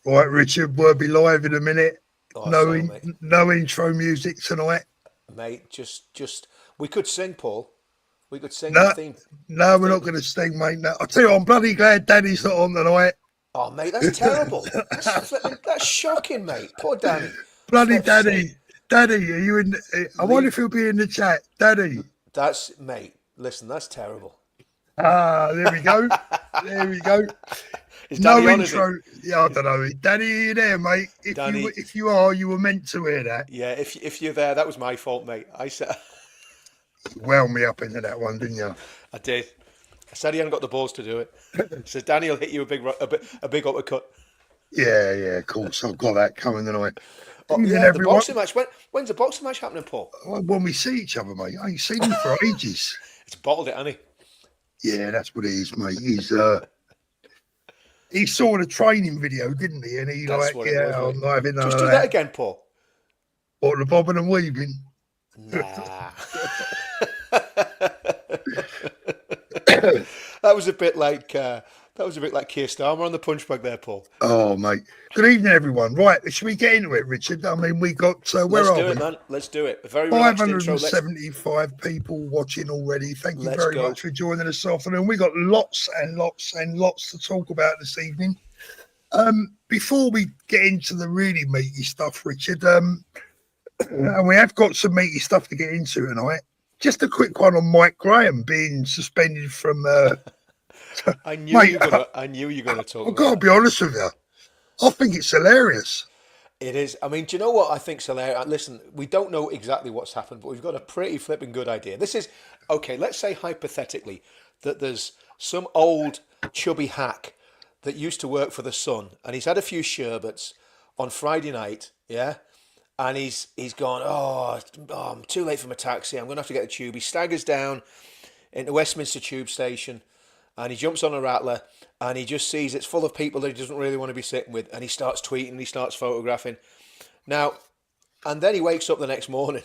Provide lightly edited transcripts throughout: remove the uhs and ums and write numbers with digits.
All right, Richard, we'll be live in a minute. Oh, No, so mate, no intro music tonight. mate, just we could sing, Paul. We could sing No, the no, we're not theme. going to sing, mate. No, I tell you, what, I'm bloody glad Danny's not on tonight. Oh, mate, that's terrible. That's flipping. That's shocking, mate. Poor Danny. Bloody Flip's sake. Danny, Danny, are you in? I wonder if Leave. he'll be in the chat, Danny. That's mate. Listen, that's terrible. Ah, there we go. There we go. Is Danny No on? Is he? intro. Yeah, I don't know. Danny, are you there, mate? Danny. If you are, you were meant to hear that. Yeah. If you're there, that was my fault, mate. I said Wound me up into that one, didn't you? I did. I said he hadn't got the balls to do it. Says Danny will hit you a big uppercut. Yeah, yeah, of course. I've got that coming tonight. Oh, Evening, yeah, the everyone. boxing match. When's the boxing match happening, Paul? When we see each other, mate, I ain't seen him for ages. It's bottled it, hasn't he? Yeah, that's what it is, mate. He saw the training video, didn't he? And he That's like, what it yeah, was, I'm mate. not having none Just of do that. that again, Paul. What, the bobbing and weaving? Nah. That was a bit like Keir Starmer on the punch bag there, Paul. Oh, mate. Good evening, everyone. Right, should we get into it, Richard? I mean, we got where Let's are do we? it, man. Let's do it. A very relaxed intro. 575 people watching already. Thank you Let's very go. much for joining us this afternoon. We got lots and lots and lots to talk about this evening. Before we get into the really meaty stuff, Richard, and we have got some meaty stuff to get into tonight. Just a quick one on Mike Graham being suspended from. I knew you were gonna talk I've got to about be honest with you. I think it's hilarious. it. It is. I mean, do you know what I think's hilarious? Listen, we don't know exactly what's happened, but we've got a pretty flipping good idea. This is okay. Let's say hypothetically that there's some old chubby hack that used to work for the Sun, and he's had a few sherbets on Friday night, yeah, and he's gone. Oh, I'm too late for my taxi. I'm gonna have to get a tube. He staggers down into Westminster Tube Station, and he jumps on a rattler, and he just sees it's full of people that he doesn't really want to be sitting with, and he starts tweeting, he starts photographing. Now, and then he wakes up the next morning.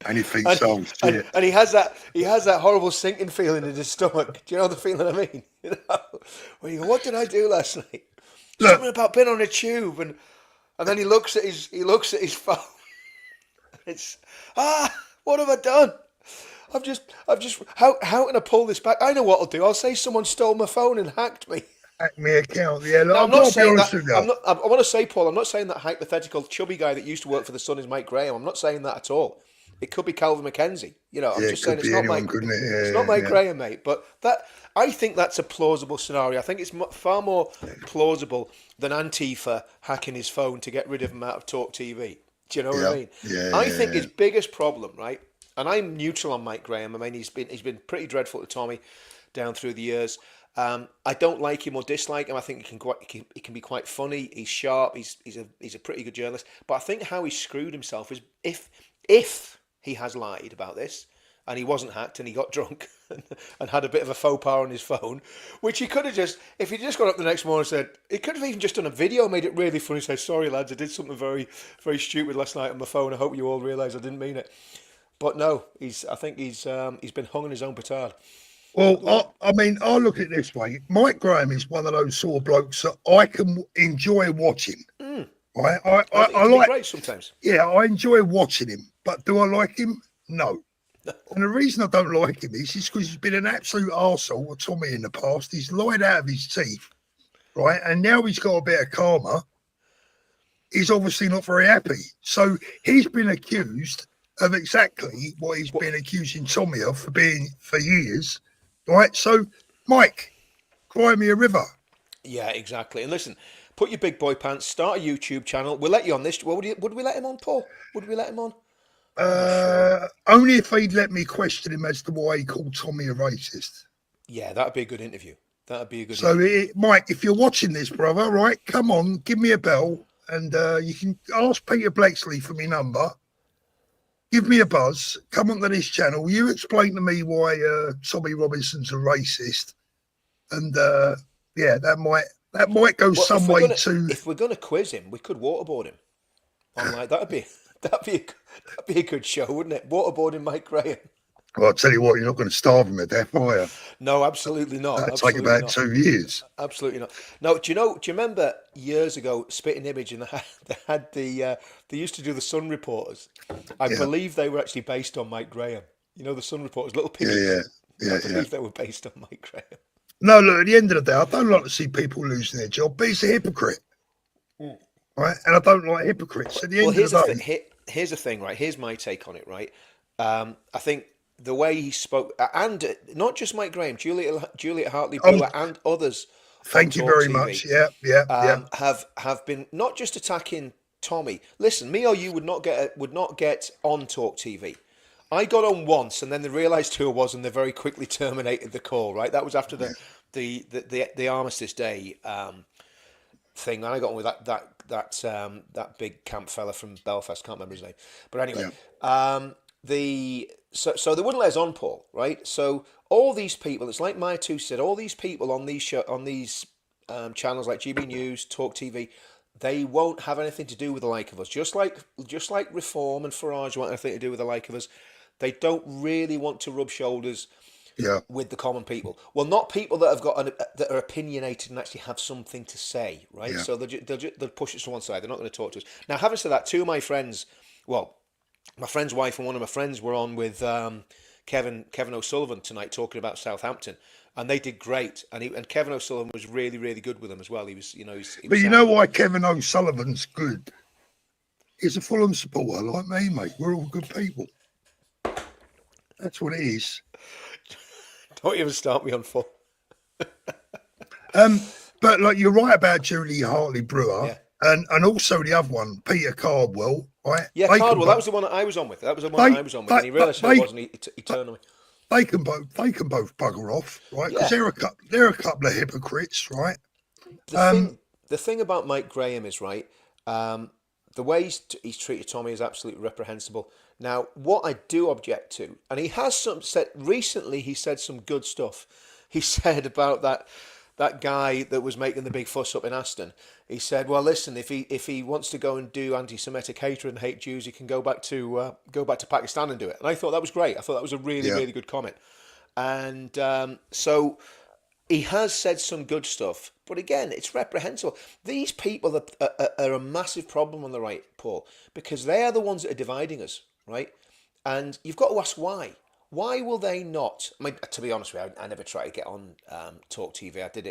And he thinks, oh, shit. And he has that horrible sinking feeling in his stomach. Do you know the feeling I mean? You know, where you go, what did I do last night? Look. Something about being on a tube, and then he looks at his phone. It's what have I done? I've just how can I pull this back? I know what I'll do. I'll say someone stole my phone and hacked me. Hack me account. Yeah, look, Now, I've got to be honest with you. I want to say, Paul, I'm not saying that hypothetical chubby guy that used to work for the Sun is Mike Graham. I'm not saying that at all. It could be Calvin McKenzie. You know, I'm Yeah, just it saying could it's be not anyone, Mike. couldn't it? Yeah, It's not Mike yeah. Graham, mate. But I think that's a plausible scenario. I think it's far more plausible than Antifa hacking his phone to get rid of him out of Talk TV. Do you know what I mean? Yeah, I yeah, think yeah. his biggest problem, right? And I'm neutral on Mike Graham. I mean, he's been pretty dreadful to Tommy down through the years. I don't like him or dislike him. I think he can be quite funny. He's sharp. He's a pretty good journalist. But I think how he screwed himself is if he has lied about this and he wasn't hacked and he got drunk and had a bit of a faux pas on his phone, which he could have just, if he just got up the next morning and said, he could have even just done a video, made it really funny, say, sorry lads, I did something very, very stupid last night on my phone. I hope you all realise I didn't mean it. But no, I think he's been hung on his own petard. Well, I mean, I look at it this way. Mike Graham is one of those sort of blokes that I can enjoy watching. Right? I think he can be like, great sometimes. yeah, I enjoy watching him. But do I like him? No. And the reason I don't like him is because he's been an absolute arsehole with Tommy in the past. He's lied out of his teeth, right? And now he's got a bit of karma. He's obviously not very happy. So he's been accused of exactly what he's been accusing Tommy of for years, right? So, Mike, cry me a river. Yeah, exactly. And listen, put your big boy pants, start a YouTube channel. We'll let you on this. Would we let him on, Paul? Would we let him on? Only if he'd let me question him as to why he called Tommy a racist. Yeah, that'd be a good interview. That'd be a good So, interview. Mike, if you're watching this, brother, right, come on, give me a bell, and you can ask Peter Blexley for my number. Give me a buzz. Come onto this channel. You explain to me why Tommy Robinson's a racist, and yeah, that might go some way to. If we're gonna quiz him, we could waterboard him. I'm like that'd be a good show, wouldn't it? Waterboarding Mike Graham. Well, I'll tell you what, you're not going to starve them to death, are you? No, absolutely not. That'll take Absolutely about not. 2 years. Absolutely not. No, do you know? Do you remember years ago, Spitting Image, and they used to do the Sun Reporters. I Yeah, believe they were actually based on Mike Graham. You know, the Sun Reporters, little yeah, piggies. yeah, I yeah, yeah. believe they were based on Mike Graham. No, look, at the end of the day, I don't like to see people losing their job, but he's a hypocrite, right? And I don't like hypocrites. At the Well, end of the day, here's the thing, right? Here's my take on it, right? I think the way he spoke, and not just Mike Graham, Juliet Hartley um, Brewer, and others on thank you Talk very TV much. Yeah, yeah, yeah. have been not just attacking Tommy. Listen, me or you would not get on Talk TV. I got on once, and then they realised who I was, and they very quickly terminated the call. Right, that was after the Armistice Day thing. And I got on with that big camp fella from Belfast. Can't remember his name, but anyway, Yeah. So they wouldn't let us on, Paul. Right, so all these people, it's like Maya Two said, all these people on these channels like GB News, Talk TV, they won't have anything to do with the like of us. Just like Reform and Farage want anything to do with the like of us. They don't really want to rub shoulders Yeah, with the common people. Well, not people that have that are opinionated and actually have something to say, right? yeah. So they'll push us to one side. They're not going to talk to us. Now, having said that, two of my friends, well, my friend's wife and one of my friends were on with Kevin O'Sullivan tonight talking about Southampton, and they did great. And Kevin O'Sullivan was really really good with them as well. He was he But was you know sounding. why Kevin O'Sullivan's good? He's a Fulham supporter like me, mate. We're all good people. That's what it is. Don't even start me on full. But like you're right about Julie Hartley Brewer Yeah. and also the other one, Peter Cardwell, right? Yeah, They can Cardwell. That both was the one that I was on with. That was the one that I was on with, and he realised who they, it was, and he turned on me. they can both bugger off, right? Because Yeah. they're a couple of hypocrites, right? the thing the thing about Mike Graham is right. The way he's treated Tommy is absolutely reprehensible. Now, what I do object to, and he has said recently, he said some good stuff. He said about that guy that was making the big fuss up in Aston. He said, "Well, listen, if he wants to go and do anti-Semitic hatred and hate Jews, he can go back to Pakistan and do it." And I thought that was great. I thought that was a really Yeah. really good comment. And so he has said some good stuff, but again, it's reprehensible. These people are a massive problem on the right, Paul, because they are the ones that are dividing us, right? And you've got to ask why. Why will they not? I mean, to be honest with you, I never tried to get on Talk TV. I did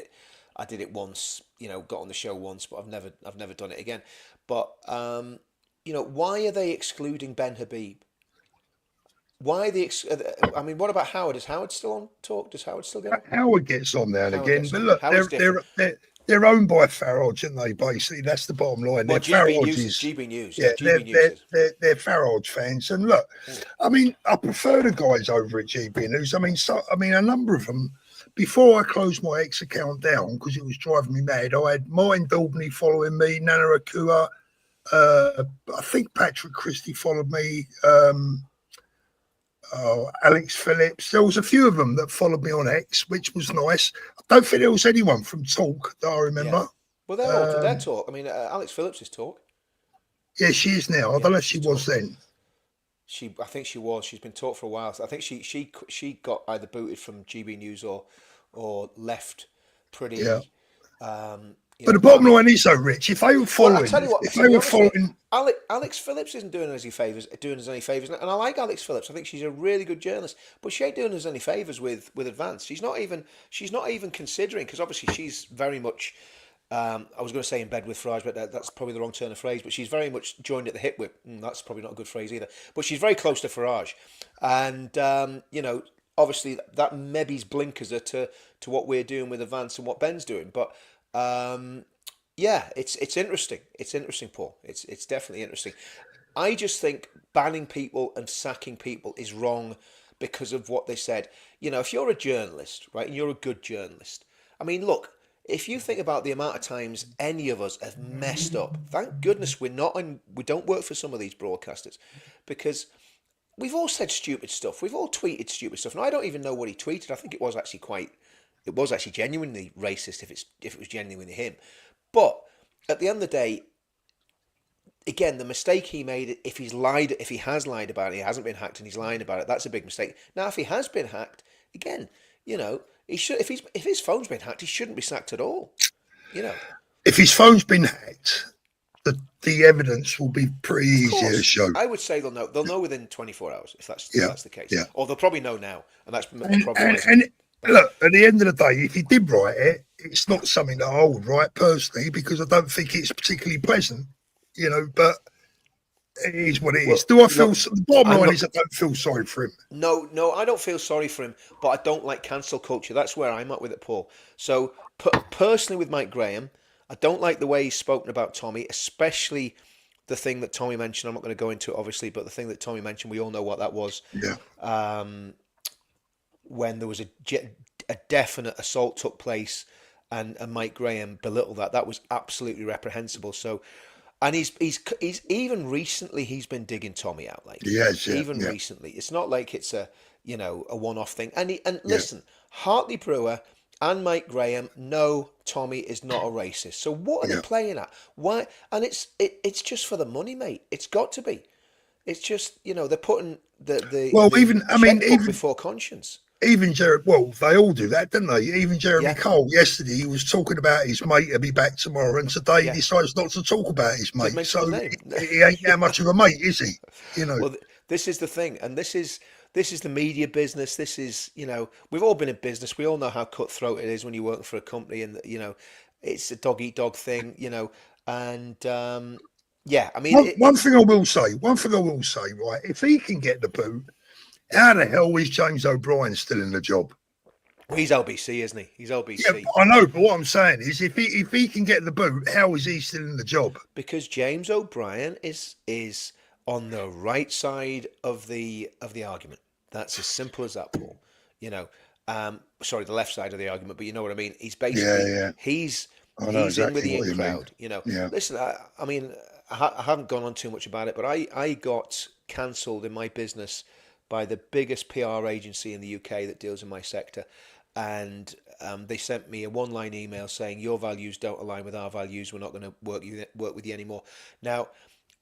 it once, got on the show once, but I've never done it again. But why are they excluding Ben Habib? Why are they? I mean, what about Howard? Is Howard still on Talk? Does Howard still get on? Howard gets on now and Howard again, gets but on. look, Howard's different. they're owned by Farage, aren't they? Basically, that's the bottom line. Well, They're GB News is Farage's. GB News. Yeah, Yeah, GB News is. they're Farage fans, and look, I mean, I prefer the guys over at GB News. I mean, a number of them. Before I closed my X account down because it was driving me mad, I had Martin Daubney following me, Nana Akua, I think Patrick Christie followed me. Alex Phillips. There was a few of them that followed me on X, which was nice. I don't think there was anyone from Talk that I remember. Yeah. Well, they're Talk. I mean, Alex Phillips is Talk. Yeah, she is now. I don't know if she was then. I think she was. She's been Talk for a while. So I think she got either booted from GB News or left pretty. Yeah. But the bottom line is though, Rich, if they were following, I tell you what, if they were following, Alex Phillips isn't doing us any favors, and I like Alex Phillips. I think she's a really good journalist, but she ain't doing us any favors with Advance. She's not even considering, because obviously she's very much. I was going to say in bed with Farage, but that's probably the wrong turn of phrase. But she's very much joined at the hip with. That's probably not a good phrase either. But she's very close to Farage, and obviously that maybe's blinkers her to what we're doing with Advance and what Ben's doing, but. Yeah, it's interesting. It's interesting, Paul. It's definitely interesting. I just think banning people and sacking people is wrong because of what they said. If you're a journalist, right, and you're a good journalist, I mean, look, if you think about the amount of times any of us have messed up, thank goodness we don't work for some of these broadcasters, because we've all said stupid stuff. We've all tweeted stupid stuff. And I don't even know what he tweeted. I think it was actually genuinely racist if it was genuinely him. But at the end of the day, again, the mistake he made, if he has lied about it, he hasn't been hacked and he's lying about it, that's a big mistake. Now, if he has been hacked, again, he should, if his phone's been hacked, he shouldn't be sacked at all. If his phone's been hacked, the evidence will be pretty easy to show. I would say they'll know. They'll know within 24 hours if that's the case. Yeah. Or they'll probably know now, and that's probably. And look, at the end of the day, if he did write it, it's not something that I would write personally because I don't think it's particularly pleasant, but it is what it is. Do I feel, the bottom line is I don't feel sorry for him. No, I don't feel sorry for him, but I don't like cancel culture. That's where I'm at with it, Paul. So, personally with Mike Graham, I don't like the way he's spoken about Tommy, especially the thing that Tommy mentioned. I'm not going to go into it, obviously, but the thing that Tommy mentioned, we all know what that was. Yeah. When there was a definite assault took place and Mike Graham belittled that was absolutely reprehensible. So, and he's even recently he's been digging Tommy out, like recently. It's not like it's a one-off thing. And listen, Hartley Brewer and Mike Graham know Tommy is not a racist. So what are they playing at? Why? And it's just for the money, mate. It's got to be. It's just they're putting even before conscience. Even Jeremy, they all do that, don't they? Even Jeremy Cole, yesterday, he was talking about his mate will be back tomorrow, and today he decides not to talk about his mate. So he ain't that much of a mate, is he? Well, this is the thing, and this is the media business. This is, we've all been in business. We all know how cutthroat it is when you're working for a company, and it's a dog eat dog thing, and one thing I will say, right? If he can get the boot. How the hell is James O'Brien still in the job? Well, he's LBC, isn't he? He's LBC. Yeah, I know, but what I'm saying is, if he can get the boot, how is he still in the job? Because James O'Brien is on the right side of the argument. That's as simple as that, Paul. Sorry, the left side of the argument, but you know what I mean. He's basically he's in with the in crowd. Listen, I haven't gone on too much about it, but I got cancelled in my business by the biggest PR agency in the UK that deals in my sector, and they sent me a one-line email saying your values don't align with our values. We're not going to work with you anymore. Now,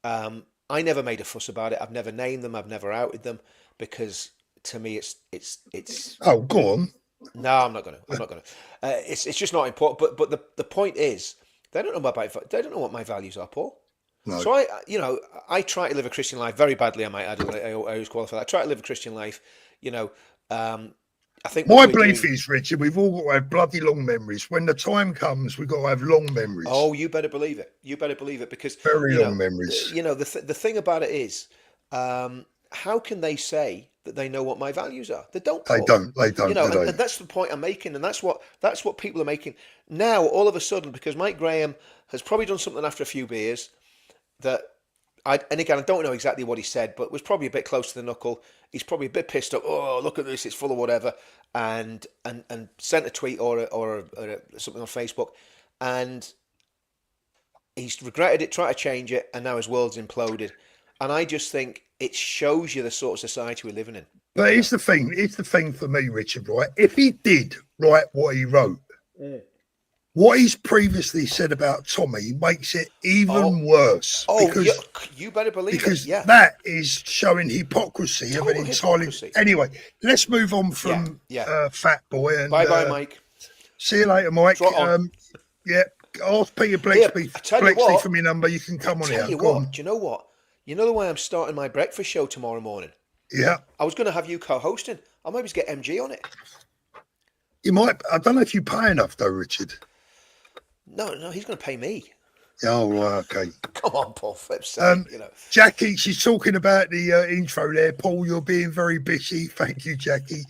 I never made a fuss about it. I've never named them. I've never outed them because to me, it's. Oh, go on. No, I'm not going to. It's just not important. But the point is, they don't know what my values are, Paul. No. So I try to live a Christian life very badly. I might add. I always qualify that. I try to live a Christian life. I think my belief is, Richard, we've all got to have bloody long memories. When the time comes, we've got to have long memories. Oh, you better believe it. You better believe it because very long memories. The thing about it is, how can they say that they know what my values are? They don't. They don't. And that's the point I'm making, and that's what people are making now. All of a sudden, because Mike Graham has probably done something after a few beers. And again, I don't know exactly what he said, but was probably a bit close to the knuckle. He's probably a bit pissed up. Oh, look at this! It's full of whatever, and sent a tweet or something on Facebook, and he's regretted it, tried to change it, and now his world's imploded. And I just think it shows you the sort of society we're living in. But it's the thing for me, Richard. Right? If he did write what he wrote. What he's previously said about Tommy makes it even worse. Because you better believe it. Because that is showing hypocrisy of an entirely. Anyway, let's move on from Fat Boy. And bye, Mike. See you later, Mike. Ask Peter Blexley for my number. You can come on here. Do you know what? You know the way I'm starting my breakfast show tomorrow morning? Yeah. I was going to have you co-hosting. I'll maybe get MG on it. You might. I don't know if you pay enough, though, Richard. No, he's going to pay me. Oh, right, okay. Come on, Paul. Jackie, she's talking about the intro there. Paul, you're being very bitchy. Thank you, Jackie.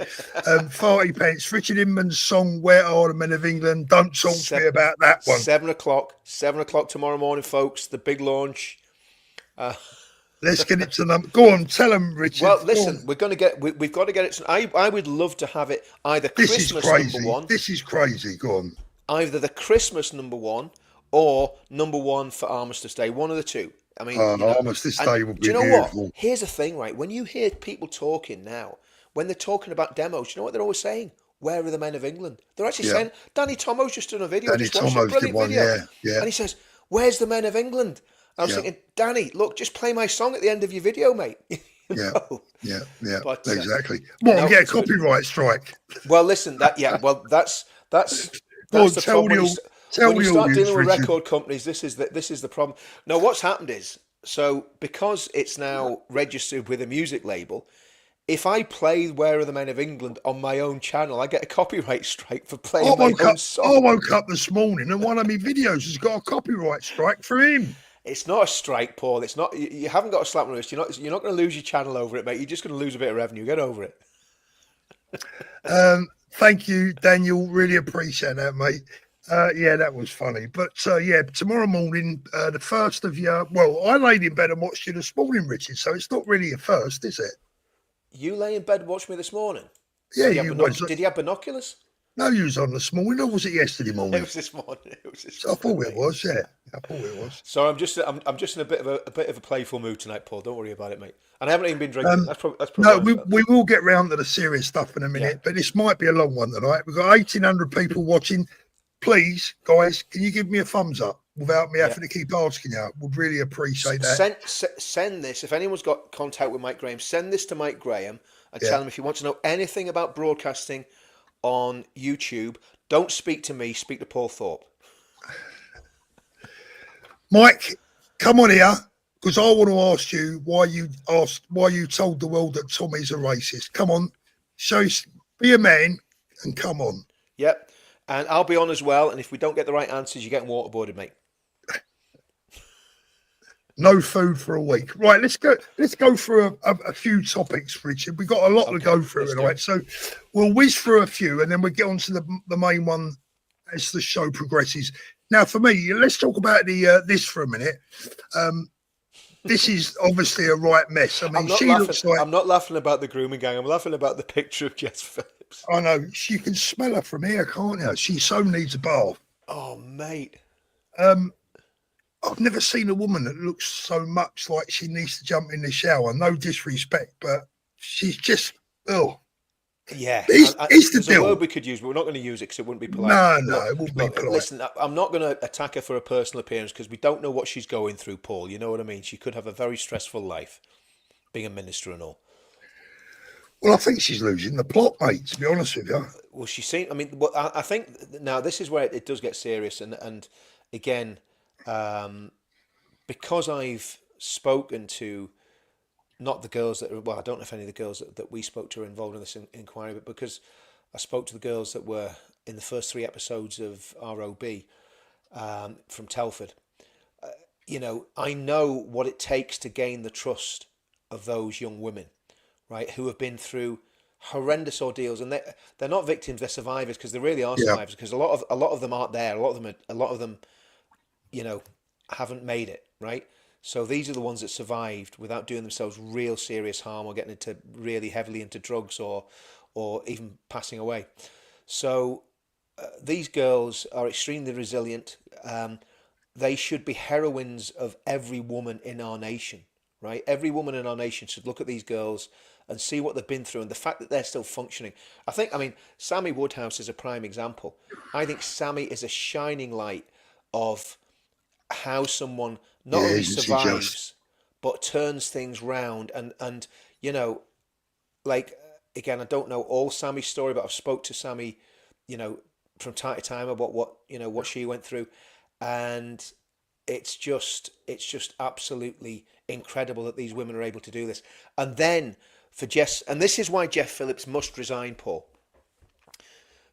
40 pence. Richard Inman's song, Where Are the Men of England? Don't talk to me about that one. 7 o'clock. 7 o'clock tomorrow morning, folks. The big launch. Let's get it to them. Go on, tell them, Richard. Well, listen, we've got to get it. I would love to have it either Christmas number one. This is crazy. Go on. Either the Christmas number one or number one for Armistice Day. One of the two. I mean, Armistice Day would be beautiful. Do you know what? Here's the thing, right? When you hear people talking now, when they're talking about demos, you know what they're always saying? Where are the men of England? They're actually saying, Danny Tomo's just done a video. Danny Tomo's did one, yeah. And he says, where's the men of England? I was thinking, Danny, look, just play my song at the end of your video, mate. You yeah, know? yeah, But exactly. Well, no, and get a it's good. copyright strike. Well, listen, that's Go on, the problem tell when you the start audience, dealing with Richard. record companies. This is the problem. No, what's happened is, so because it's now registered with a music label, if I play "Where Are the Men of England" on my own channel, I get a copyright strike for playing my own song. I woke up this morning and one of my videos has got a copyright strike for him. It's not a strike, Paul. It's not. You haven't got a slap on the wrist. You're not going to lose your channel over it, mate. You're just going to lose a bit of revenue. Get over it. Thank you, Daniel. Really appreciate that, mate. Yeah, that was funny. But yeah, tomorrow morning, the first of your, well, I laid in bed and watched you this morning, Richard. So it's not really a first, is it? You lay in bed and watched me this morning. Yeah, Did you have binoculars? No, you was on this morning, or was it yesterday It morning? was this morning. It was this I thought morning. it was. Yeah, I thought it was. So I'm just in a bit of a playful mood tonight, Paul. Don't worry about it, mate. And I haven't even been drinking. That's probably No, what it's we will get round to the serious stuff in a minute, Yeah. but this might be a long one tonight. We've got 1,800 people watching. Please, guys, can you give me a thumbs up without me having to keep asking you? Would really appreciate that. Send this. If anyone's got contact with Mike Graham, send this to Mike Graham and tell him if you want to know anything about broadcasting on YouTube, don't speak to me, speak to Paul Thorpe. Mike, come on here, because I want to ask you why you told the world that Tommy's a racist. Come on, be a man and come on. Yep. And I'll be on as well. And if we don't get the right answers, you're getting waterboarded, mate. No food for a week. Right, let's go through a few topics, Richard. We've got a lot to go through tonight. So we'll whiz through a few and then we'll get on to the main one as the show progresses. Now, for me, let's talk about this for a minute. This is obviously a right mess. I mean, looks like... I'm not laughing about the grooming gang. I'm laughing about the picture of Jess Phillips. I know. You can smell her from here, can't you? She so needs a bath. Oh, mate. I've never seen a woman that looks so much like she needs to jump in the shower. No disrespect, but she's just, yeah. It's the deal. A word we could use, but we're not going to use it because it wouldn't be polite. No, it wouldn't be polite. Listen, I'm not going to attack her for her personal appearance because we don't know what she's going through, Paul. You know what I mean? She could have a very stressful life, being a minister and all. Well, I think she's losing the plot, mate, to be honest with you. Well, she's seen, I mean, I think now this is where it does get serious. And again, because I've spoken to not the girls that, well, I don't know if any of the girls that we spoke to are involved in this inquiry, but because I spoke to the girls that were in the first 3 episodes of ROB from Telford, I know what it takes to gain the trust of those young women, right, who have been through horrendous ordeals, and they're not victims, they're survivors, because they really are survivors, because a lot of them aren't there, a lot of them haven't made it, right? So these are the ones that survived without doing themselves real serious harm or getting into really heavily into drugs or even passing away. So these girls are extremely resilient. They should be heroines of every woman in our nation, right? Every woman in our nation should look at these girls and see what they've been through, and the fact that they're still functioning. I mean, Sammy Woodhouse is a prime example. I think Sammy is a shining light of how someone not only survives but turns things round, and like, again, I don't know all Sammy's story, but I've spoke to Sammy from time to time about what she went through, and it's just absolutely incredible that these women are able to do this. And then for Jess, and this is why Jeff Phillips must resign, Paul,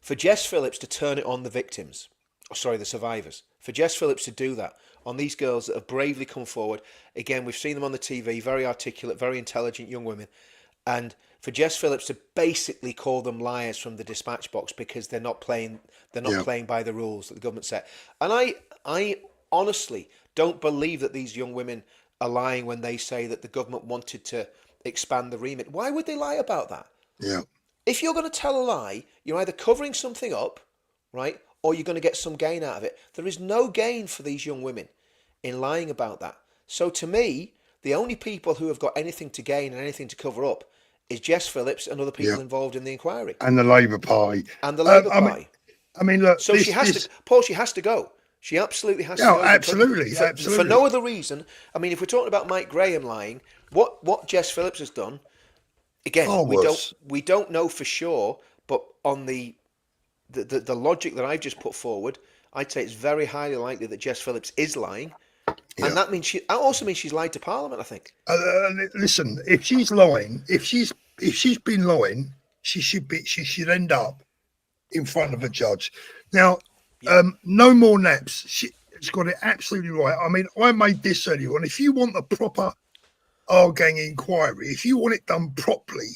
for Jess Phillips to turn it on the victims, the survivors, for Jess Phillips to do that on these girls that have bravely come forward. Again, we've seen them on the TV, very articulate, very intelligent young women. And for Jess Phillips to basically call them liars from the dispatch box because they're not playing by the rules that the government set. And I honestly don't believe that these young women are lying when they say that the government wanted to expand the remit. Why would they lie about that? Yeah. If you're going to tell a lie, you're either covering something up, right, or you're going to get some gain out of it. There is no gain for these young women in lying about that. So to me, the only people who have got anything to gain and anything to cover up is Jess Phillips and other people involved in the inquiry. And the Labour Party. And the Labour Party. I mean, look. So she has to go. She absolutely has to Yeah, go. absolutely, For absolutely. no other reason. I mean, if we're talking about Mike Graham lying, what Jess Phillips has done, again, Far worse. we don't know for sure, but on the logic that I've just put forward, I'd say it's very highly likely that Jess Phillips is lying, and Yeah. that also means she's lied to Parliament. I think. Listen, if she's lying, if she's been lying, she should end up in front of a judge. Now, Yeah. no more naps. She's got it absolutely right. I mean, I made this earlier on. If you want a proper R gang inquiry, if you want it done properly,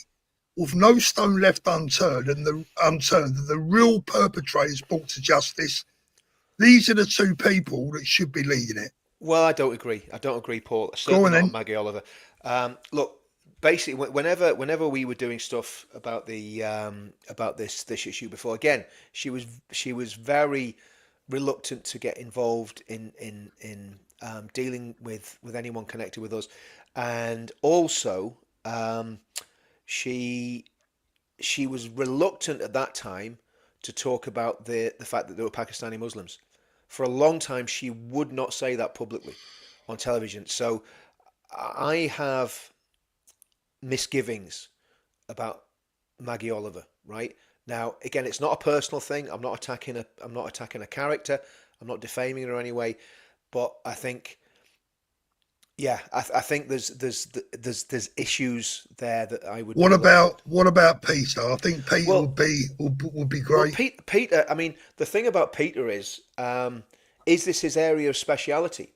with no stone left unturned and the real perpetrators brought to justice, these are the two people that should be leading it. Well, I don't agree. I don't agree, Paul. Go Certainly on not on then. Maggie Oliver. Look, basically, whenever we were doing stuff about the about this issue before, again, she was very reluctant to get involved in dealing with anyone connected with us, and also she she was reluctant at that time to talk about the fact that there were Pakistani Muslims. For a long time, she would not say that publicly on television. So I have misgivings about Maggie Oliver. Right now, again, it's not a personal thing. I'm not attacking a character. I'm not defaming her in any way. But I think, yeah, I think there's issues there that I would look at. What about Peter? I think Peter Well, would be Well, great. Peter. I mean, the thing about Peter is this his area of speciality?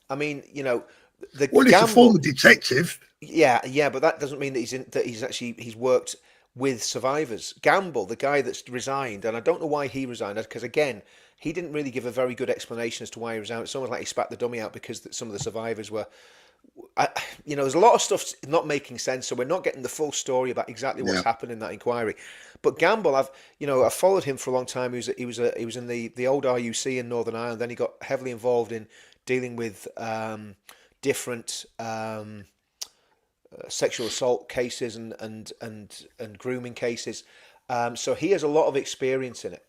I mean, the Well, he's a former gamble. detective. Yeah, yeah, but that doesn't mean that he's worked with survivors. Gamble, the guy that's resigned, and I don't know why he resigned, because again, he didn't really give a very good explanation as to why he resigned. It's almost like he spat the dummy out because some of the survivors were there's a lot of stuff not making sense, so we're not getting the full story about exactly what's Yeah. happened in that inquiry. But Gamble, I've followed him for a long time. He was in the old RUC in Northern Ireland. Then he got heavily involved in dealing with different sexual assault cases and grooming cases. So he has a lot of experience in it.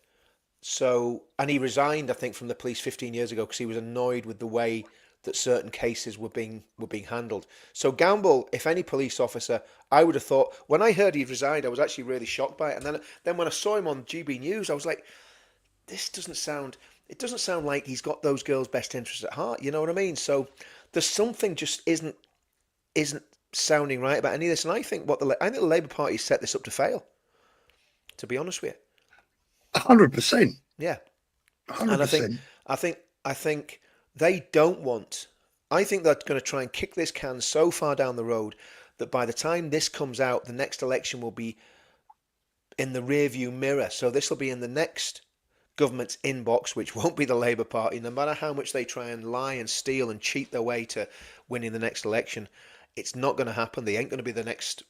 So, and he resigned, I think, from the police 15 years ago because he was annoyed with the way that certain cases were being handled. So Gamble, if any police officer, I would have thought when I heard he'd resigned, I was actually really shocked by it. And then when I saw him on GB News, I was like, this doesn't sound. It doesn't sound like he's got those girls' best interests at heart. You know what I mean? So there's something just isn't sounding right about any of this. And I think the Labour Party set this up to fail. To be honest with you, 100%. yeah. And 100%. I think they don't want. I think they're going to try and kick this can so far down the road that by the time this comes out, the next election will be in the rearview mirror. So this will be in the next government's inbox, which won't be the Labour Party, no matter how much they try and lie and steal and cheat their way to winning the next election. It's not going to happen. They ain't going to be the next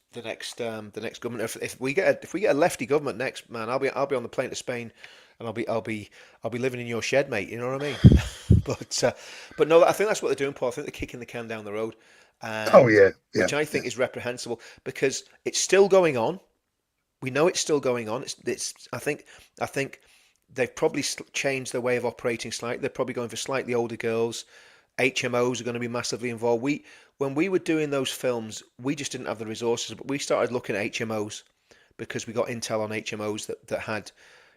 government. If we get a lefty government next, man, I'll be on the plane to Spain, and I'll be living in your shed, mate. You know what I mean? but no, I think that's what they're doing, Paul. I think they're kicking the can down the road, Oh and yeah, yeah, which I yeah. think is reprehensible because it's still going on. We know it's still going on. I think they've probably changed their way of operating slightly. They're probably going for slightly older girls. HMOs are going to be massively involved. When we were doing those films, we just didn't have the resources, but we started looking at HMOs because we got intel on HMOs that had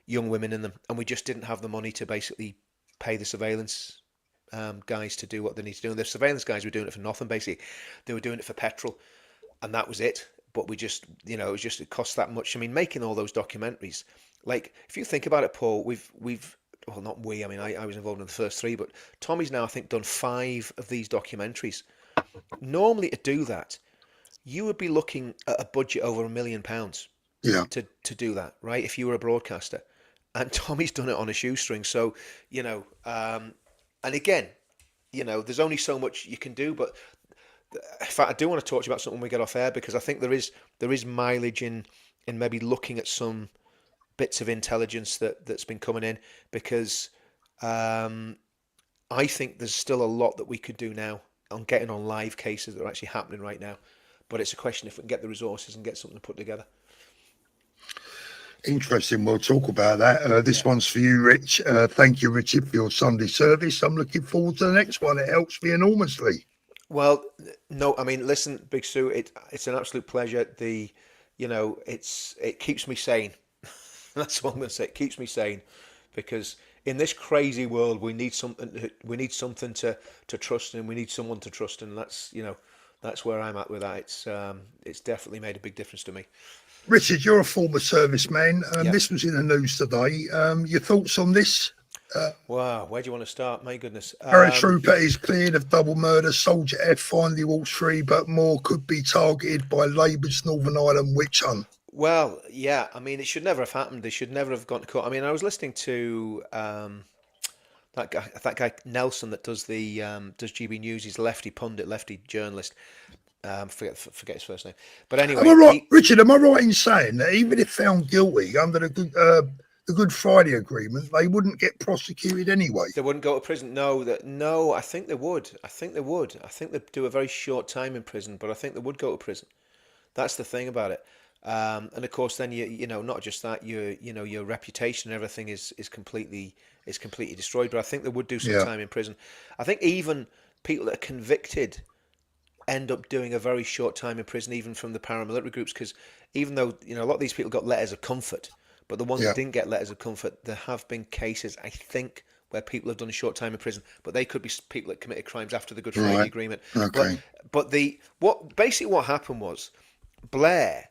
young women in them, and we just didn't have the money to basically pay the surveillance guys to do what they need to do. And the surveillance guys were doing it for nothing, basically. They were doing it for petrol, and that was it. But we just, it cost that much. I mean, making all those documentaries, like if you think about it, Paul, we've well, not we. I mean, I was involved in the first three, but Tommy's now I think done 5 of these documentaries. Normally, to do that, you would be looking at a budget over £1 million Yeah. to do that, right? If you were a broadcaster, and Tommy's done it on a shoestring. So and again, there's only so much you can do. But in fact, I do want to talk to you about something when we get off air because I think there is mileage in maybe looking at some bits of intelligence that's been coming in because I think there's still a lot that we could do now on getting on live cases that are actually happening right now. But it's a question if we can get the resources and get something put together. Interesting. We'll talk about that. This Yeah. one's for you, Rich. Thank you, Richard, for your Sunday service. I'm looking forward to the next one. It helps me enormously. Well, no, I mean, listen, Big Sue, it's an absolute pleasure. It keeps me sane. That's what I'm going to say. It keeps me sane because in this crazy world, we need something. We need something to trust in. We need someone to trust in. That's where I'm at with that. It's definitely made a big difference to me. Richard, you're a former serviceman. Yeah. This was in the news today. Your thoughts on this? Wow. Where do you want to start? My goodness. Paratrooper is cleared of double murder. Soldier F finally walks free, but more could be targeted by Labour's Northern Ireland witch hunt. Well, yeah. I mean, it should never have happened. They should never have gone to court. I mean, I was listening to that guy Nelson that does GB News. He's a lefty pundit, lefty journalist. Forget his first name. But Am I anyway, right, Richard? Am I right in saying that even if found guilty under the Good Friday Agreement, they wouldn't get prosecuted anyway? they wouldn't go to prison. No. I think they would. I think they would. I think they'd do a very short time in prison, but I think they would go to prison. That's the thing about it. And of course, then not just that, your reputation and everything is completely destroyed. But I think they would do some Yeah, time in prison. I think even people that are convicted end up doing a very short time in prison, even from the paramilitary groups, because even though a lot of these people got letters of comfort, but the ones that yeah, didn't get letters of comfort, there have been cases, I think, where people have done a short time in prison, but they could be people that committed crimes after the Good Friday right. Agreement. But Okay. what happened was Blair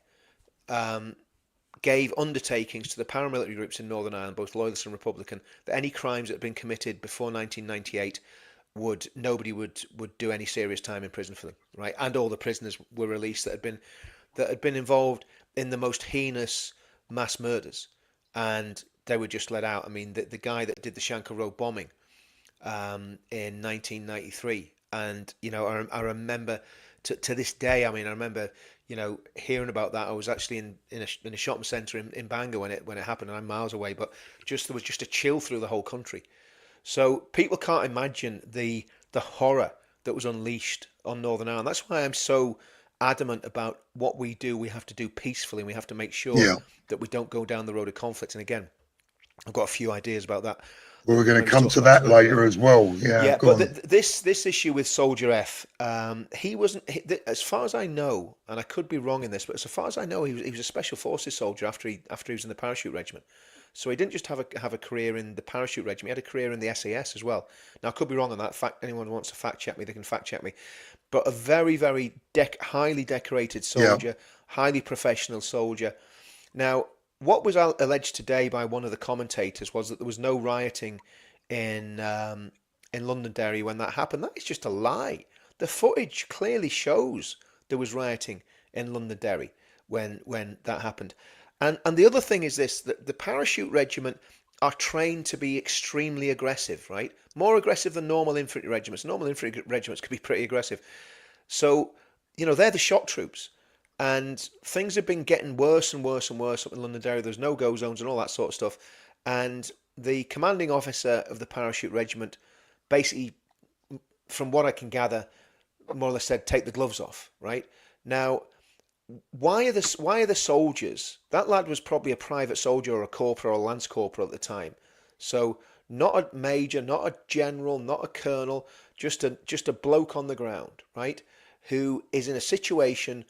gave undertakings to the paramilitary groups in Northern Ireland, both Loyalist and Republican, that any crimes that had been committed before 1998 nobody would do any serious time in prison for them, right? And all the prisoners were released that had been involved in the most heinous mass murders, and they were just let out. I mean, the guy that did the Shankill Road bombing in 1993, and I remember to this day. I mean, I remember hearing about that. I was actually in a shopping centre in Bangor when it happened, and I'm miles away, but there was just a chill through the whole country. So people can't imagine the horror that was unleashed on Northern Ireland. That's why I'm so adamant about what we do. We have to do peacefully, and we have to make sure Yeah. that we don't go down the road of conflict. And again, I've got a few ideas about that. Well, we're going to Maybe come talk to about that tonight. later as well. Yeah, Yeah, go but on. this issue with Soldier F, he wasn't, as far as I know, and I could be wrong in this, but as far as I know, he was a special forces soldier after he was in the parachute regiment. So he didn't just have a career in the parachute regiment; he had a career in the SAS as well. Now I could be wrong on that. Fact, anyone who wants to fact check me, they can fact check me. But a very, very highly decorated Yeah, soldier, highly professional soldier. Now, what was alleged today by one of the commentators was that there was no rioting in Londonderry when that happened. That is just a lie. The footage clearly shows there was rioting in Londonderry when that happened. And the other thing is this, that the parachute regiment are trained to be extremely aggressive, right? More aggressive than normal infantry regiments. Normal infantry regiments could be pretty aggressive. So, they're the shock troops. And things have been getting worse and worse and worse up in Londonderry. There's no-go zones and all that sort of stuff. And the commanding officer of the parachute regiment basically, from what I can gather, more or less said, take the gloves off, right? Now, why are the soldiers? That lad was probably a private soldier or a corporal or a lance corporal at the time. So not a major, not a general, not a colonel, just a bloke on the ground, right? Who is in a situation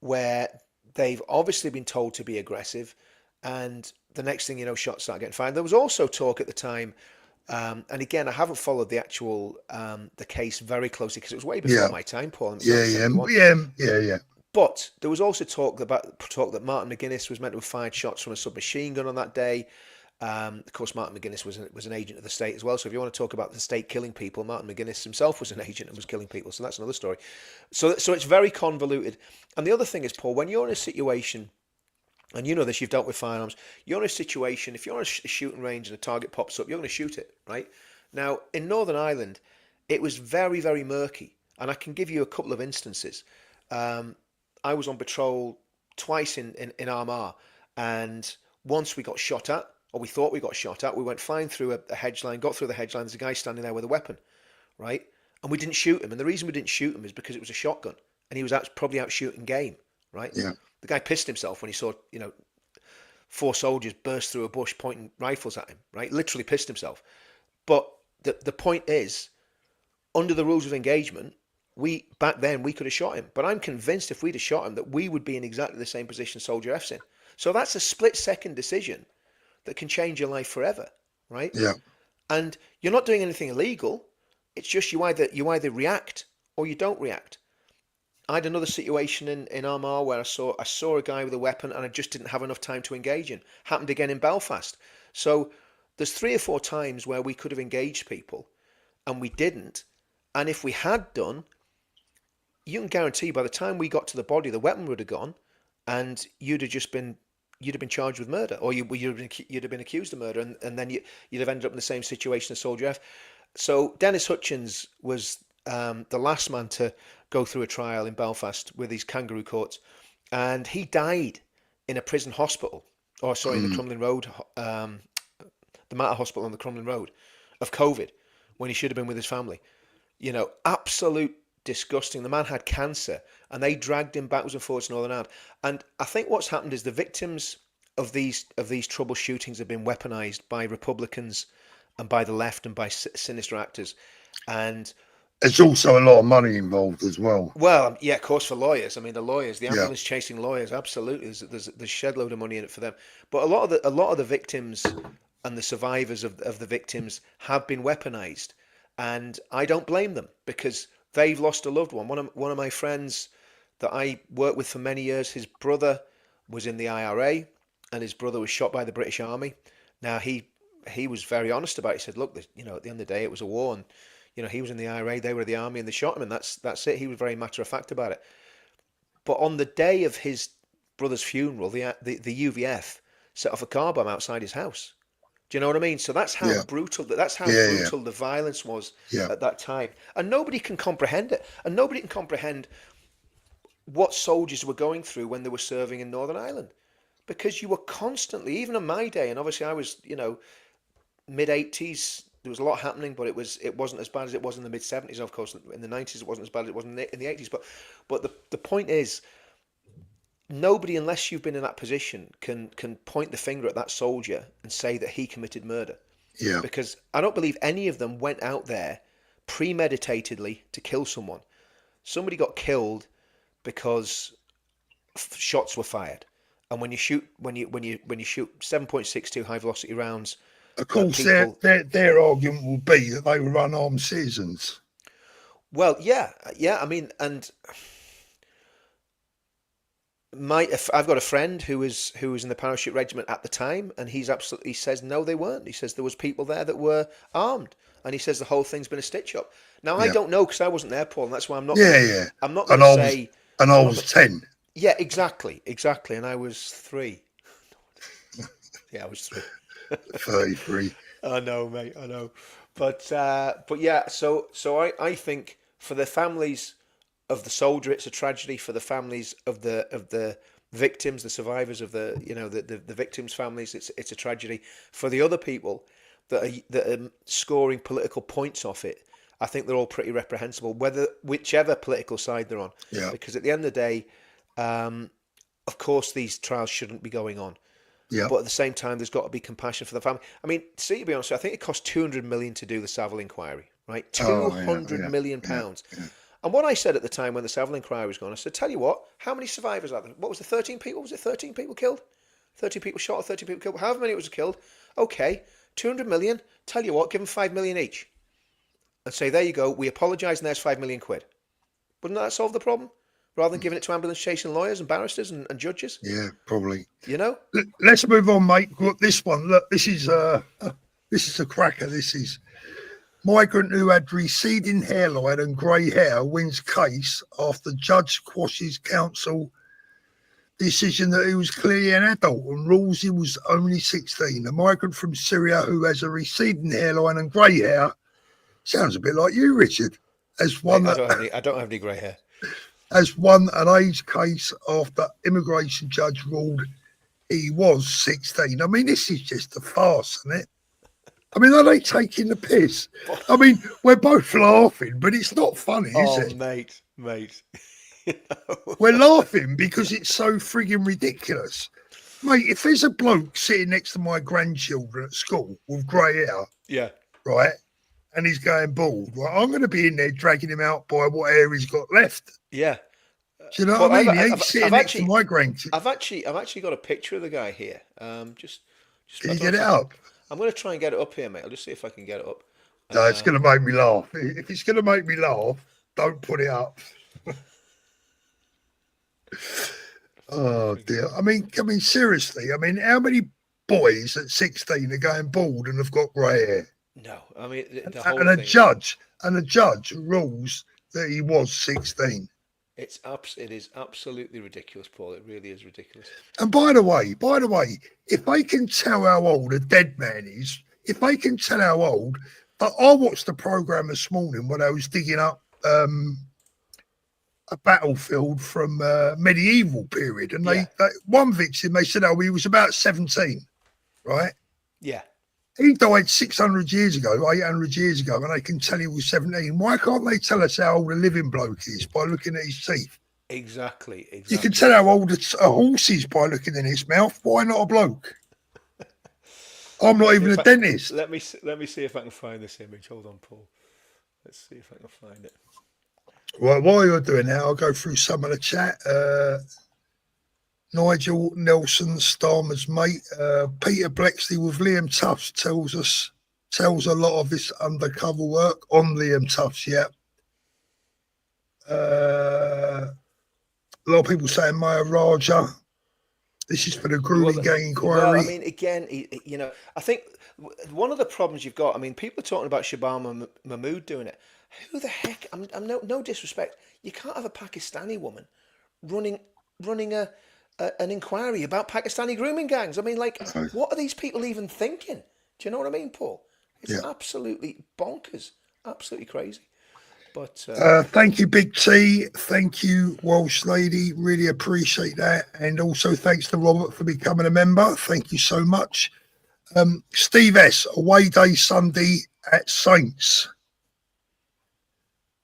where they've obviously been told to be aggressive, and the next thing you know, shots start getting fired. There was also talk at the time, and again, I haven't followed the actual the case very closely because it was way before yeah, my time, Paul. It was yeah, yeah, 1971. yeah. But there was also talk that Martin McGuinness was meant to have fired shots from a submachine gun on that day. Of course, Martin McGuinness was an agent of the state as well. So if you want to talk about the state killing people, Martin McGuinness himself was an agent and was killing people. So that's another story. So it's very convoluted. And the other thing is, Paul, when you're in a situation, and you know this, you've dealt with firearms, you're in a situation, if you're on a shooting range and a target pops up, you're going to shoot it, right? Now, in Northern Ireland, it was very, very murky. And I can give you a couple of instances. I was on patrol twice in Armagh, and once we got shot at, or we thought we got shot at, we went flying through a hedge line, got through the hedge line, there's a guy standing there with a weapon, right? And we didn't shoot him. And the reason we didn't shoot him is because it was a shotgun, and he was probably out shooting game, right? Yeah. The guy pissed himself when he saw, 4 soldiers burst through a bush pointing rifles at him, right? Literally pissed himself. But the point is, under the rules of engagement, back then we could have shot him. But I'm convinced if we'd have shot him that we would be in exactly the same position Soldier F's in. So that's a split-second decision that can change your life forever, right? Yeah. And you're not doing anything illegal. It's just you either react or you don't react. I had another situation in Armagh where I saw a guy with a weapon and I just didn't have enough time to engage him. Happened again in Belfast. So there's 3 or 4 times where we could have engaged people and we didn't. And if we had done, you can guarantee by the time we got to the body, the weapon would have gone, and you'd have been charged with murder, or you'd have been accused of murder, and then you'd have ended up in the same situation as Soldier F. So Dennis Hutchins was the last man to go through a trial in Belfast with these kangaroo courts, and he died in a prison hospital, in the Crumlin Road, the Mater Hospital on the Crumlin Road, of COVID, when he should have been with his family. You know, absolute disgusting. The man had cancer, and they dragged him backwards and forwards to Northern Ireland. And I think what's happened is the victims of these trouble shootings have been weaponized by Republicans and by the left and by sinister actors. And there's also a lot of money involved as well. Well, yeah, of course, for lawyers. I mean, the ambulance chasing lawyers, absolutely. There's shed load of money in it for them. But a lot of the victims and the survivors of the victims have been weaponized, and I don't blame them because they've lost a loved one. One of my friends that I worked with for many years, his brother was in the IRA, and his brother was shot by the British Army. Now he was very honest about it. He said, "Look, at the end of the day, it was a war, and he was in the IRA, they were the army, and they shot him, and that's it." He was very matter of fact about it. But on the day of his brother's funeral, the UVF set off a car bomb outside his house. Do you know what I mean? So that's how brutal the violence was at that time, and nobody can comprehend it, and nobody can comprehend what soldiers were going through when they were serving in Northern Ireland, because you were constantly, even in my day, and obviously I was, mid-80s. There was a lot happening, but it wasn't as bad as it was in the mid-70s. Of course, in the 90s, it wasn't as bad as it was in the 80s. But the point is, nobody, unless you've been in that position, can point the finger at that soldier and say that he committed murder. Yeah. Because I don't believe any of them went out there premeditatedly to kill someone. Somebody got killed because shots were fired, and when you shoot 7.62 high velocity rounds. Of course, their argument will be that they were unarmed citizens. Well, yeah. I mean, and I've got a friend who was in the parachute regiment at the time, and he says no, they weren't. He says there was people there that were armed, and he says the whole thing's been a stitch up. Now I don't know because I wasn't there, Paul, and that's why I'm not. I'm not going to say. And I was 10. Yeah, exactly, and I was 3. Yeah, I was 3. 33. I know, mate. I know, but yeah. So I think for the families of the soldier, it's a tragedy. For the families of the victims, the survivors of the victims' families, it's a tragedy. For the other people that are scoring political points off it, I think they're all pretty reprehensible, whichever political side they're on. Yeah. Because at the end of the day, of course, these trials shouldn't be going on. Yeah. But at the same time, there's got to be compassion for the family. I mean, to be honest, I think it cost 200 million to do the Savile inquiry, right? 200 million pounds. Yeah. And what I said at the time when the Savile inquiry was going, I said, tell you what, how many survivors are there? What was it, 13 people? Was it 13 people killed? 13 people shot or 13 people killed? However many it was killed. Okay, 200 million. Tell you what, give them 5 million each. And say, there you go, we apologise and there's 5 million quid. Wouldn't that solve the problem? Rather than giving it to ambulance chasing lawyers and barristers and judges? Yeah, probably. Let's move on, mate. Look, this one. Look, this is a cracker. This is migrant who had receding hairline and grey hair wins case after judge quashes council decision that he was clearly an adult and rules he was only 16. A migrant from Syria who has a receding hairline and grey hair, sounds a bit like you, Richard, has won. I don't have any grey hair. Has won an age case after immigration judge ruled he was 16. I mean, this is just a farce, isn't it? I mean, are they taking the piss? I mean, we're both laughing, but it's not funny, is it? Mate. We're laughing because it's so frigging ridiculous. Mate, if there's a bloke sitting next to my grandchildren at school with grey hair, Yeah. right, and he's going bald, right, I'm going to be in there dragging him out by what hair he's got left. Yeah. Do you know Paul, what I mean? He ain't sitting next to my grandchildren. I've actually got a picture of the guy here. Just Can I you don't get know it if I can- up? I'm going to try and get it up here, mate. I'll just see if I can get it up. No, it's going to make me laugh. If it's going to make me laugh, don't put it up. Oh dear. I mean, seriously. I mean, how many boys at 16 are going bald and have got grey hair? No, I mean the whole And a thing. judge rules that he was 16. It is absolutely ridiculous, Paul. It really is ridiculous. And by the way, if they can tell how old a dead man is, if they can tell how old, but I watched the program this morning when I was digging up a battlefield from medieval period, and they one victim, they said, oh, he was about 17, right? Yeah. He died 600 years ago, 800 years ago, and they can tell he was 17. Why can't they tell us how old a living bloke is by looking at his teeth? Exactly. You can tell how old a horse is by looking in his mouth. Why not a bloke? I'm not even a dentist. Let me see if I can find this image. Hold on, Paul. Let's see if I can find it. Right, while you're doing that, I'll go through some of the chat. Nigel Nelson, Starmer's mate, Peter Blexley with Liam Tufts tells a lot of this undercover work on Liam Tufts. Yeah. A lot of people saying Maya Raja. This is for the Grueling Gang inquiry. Well, I mean, again, I think one of the problems you've got. I mean, people are talking about Shabana Mahmood doing it. Who the heck? I'm no disrespect. You can't have a Pakistani woman running an inquiry about Pakistani grooming gangs. I mean, like, what are these people even thinking? Do you know what I mean, Paul? It's absolutely bonkers, absolutely crazy. But thank you, Big T. Thank you, Welsh Lady. Really appreciate that. And also thanks to Robert for becoming a member. Thank you so much. Steve S. Away day Sunday at Saints.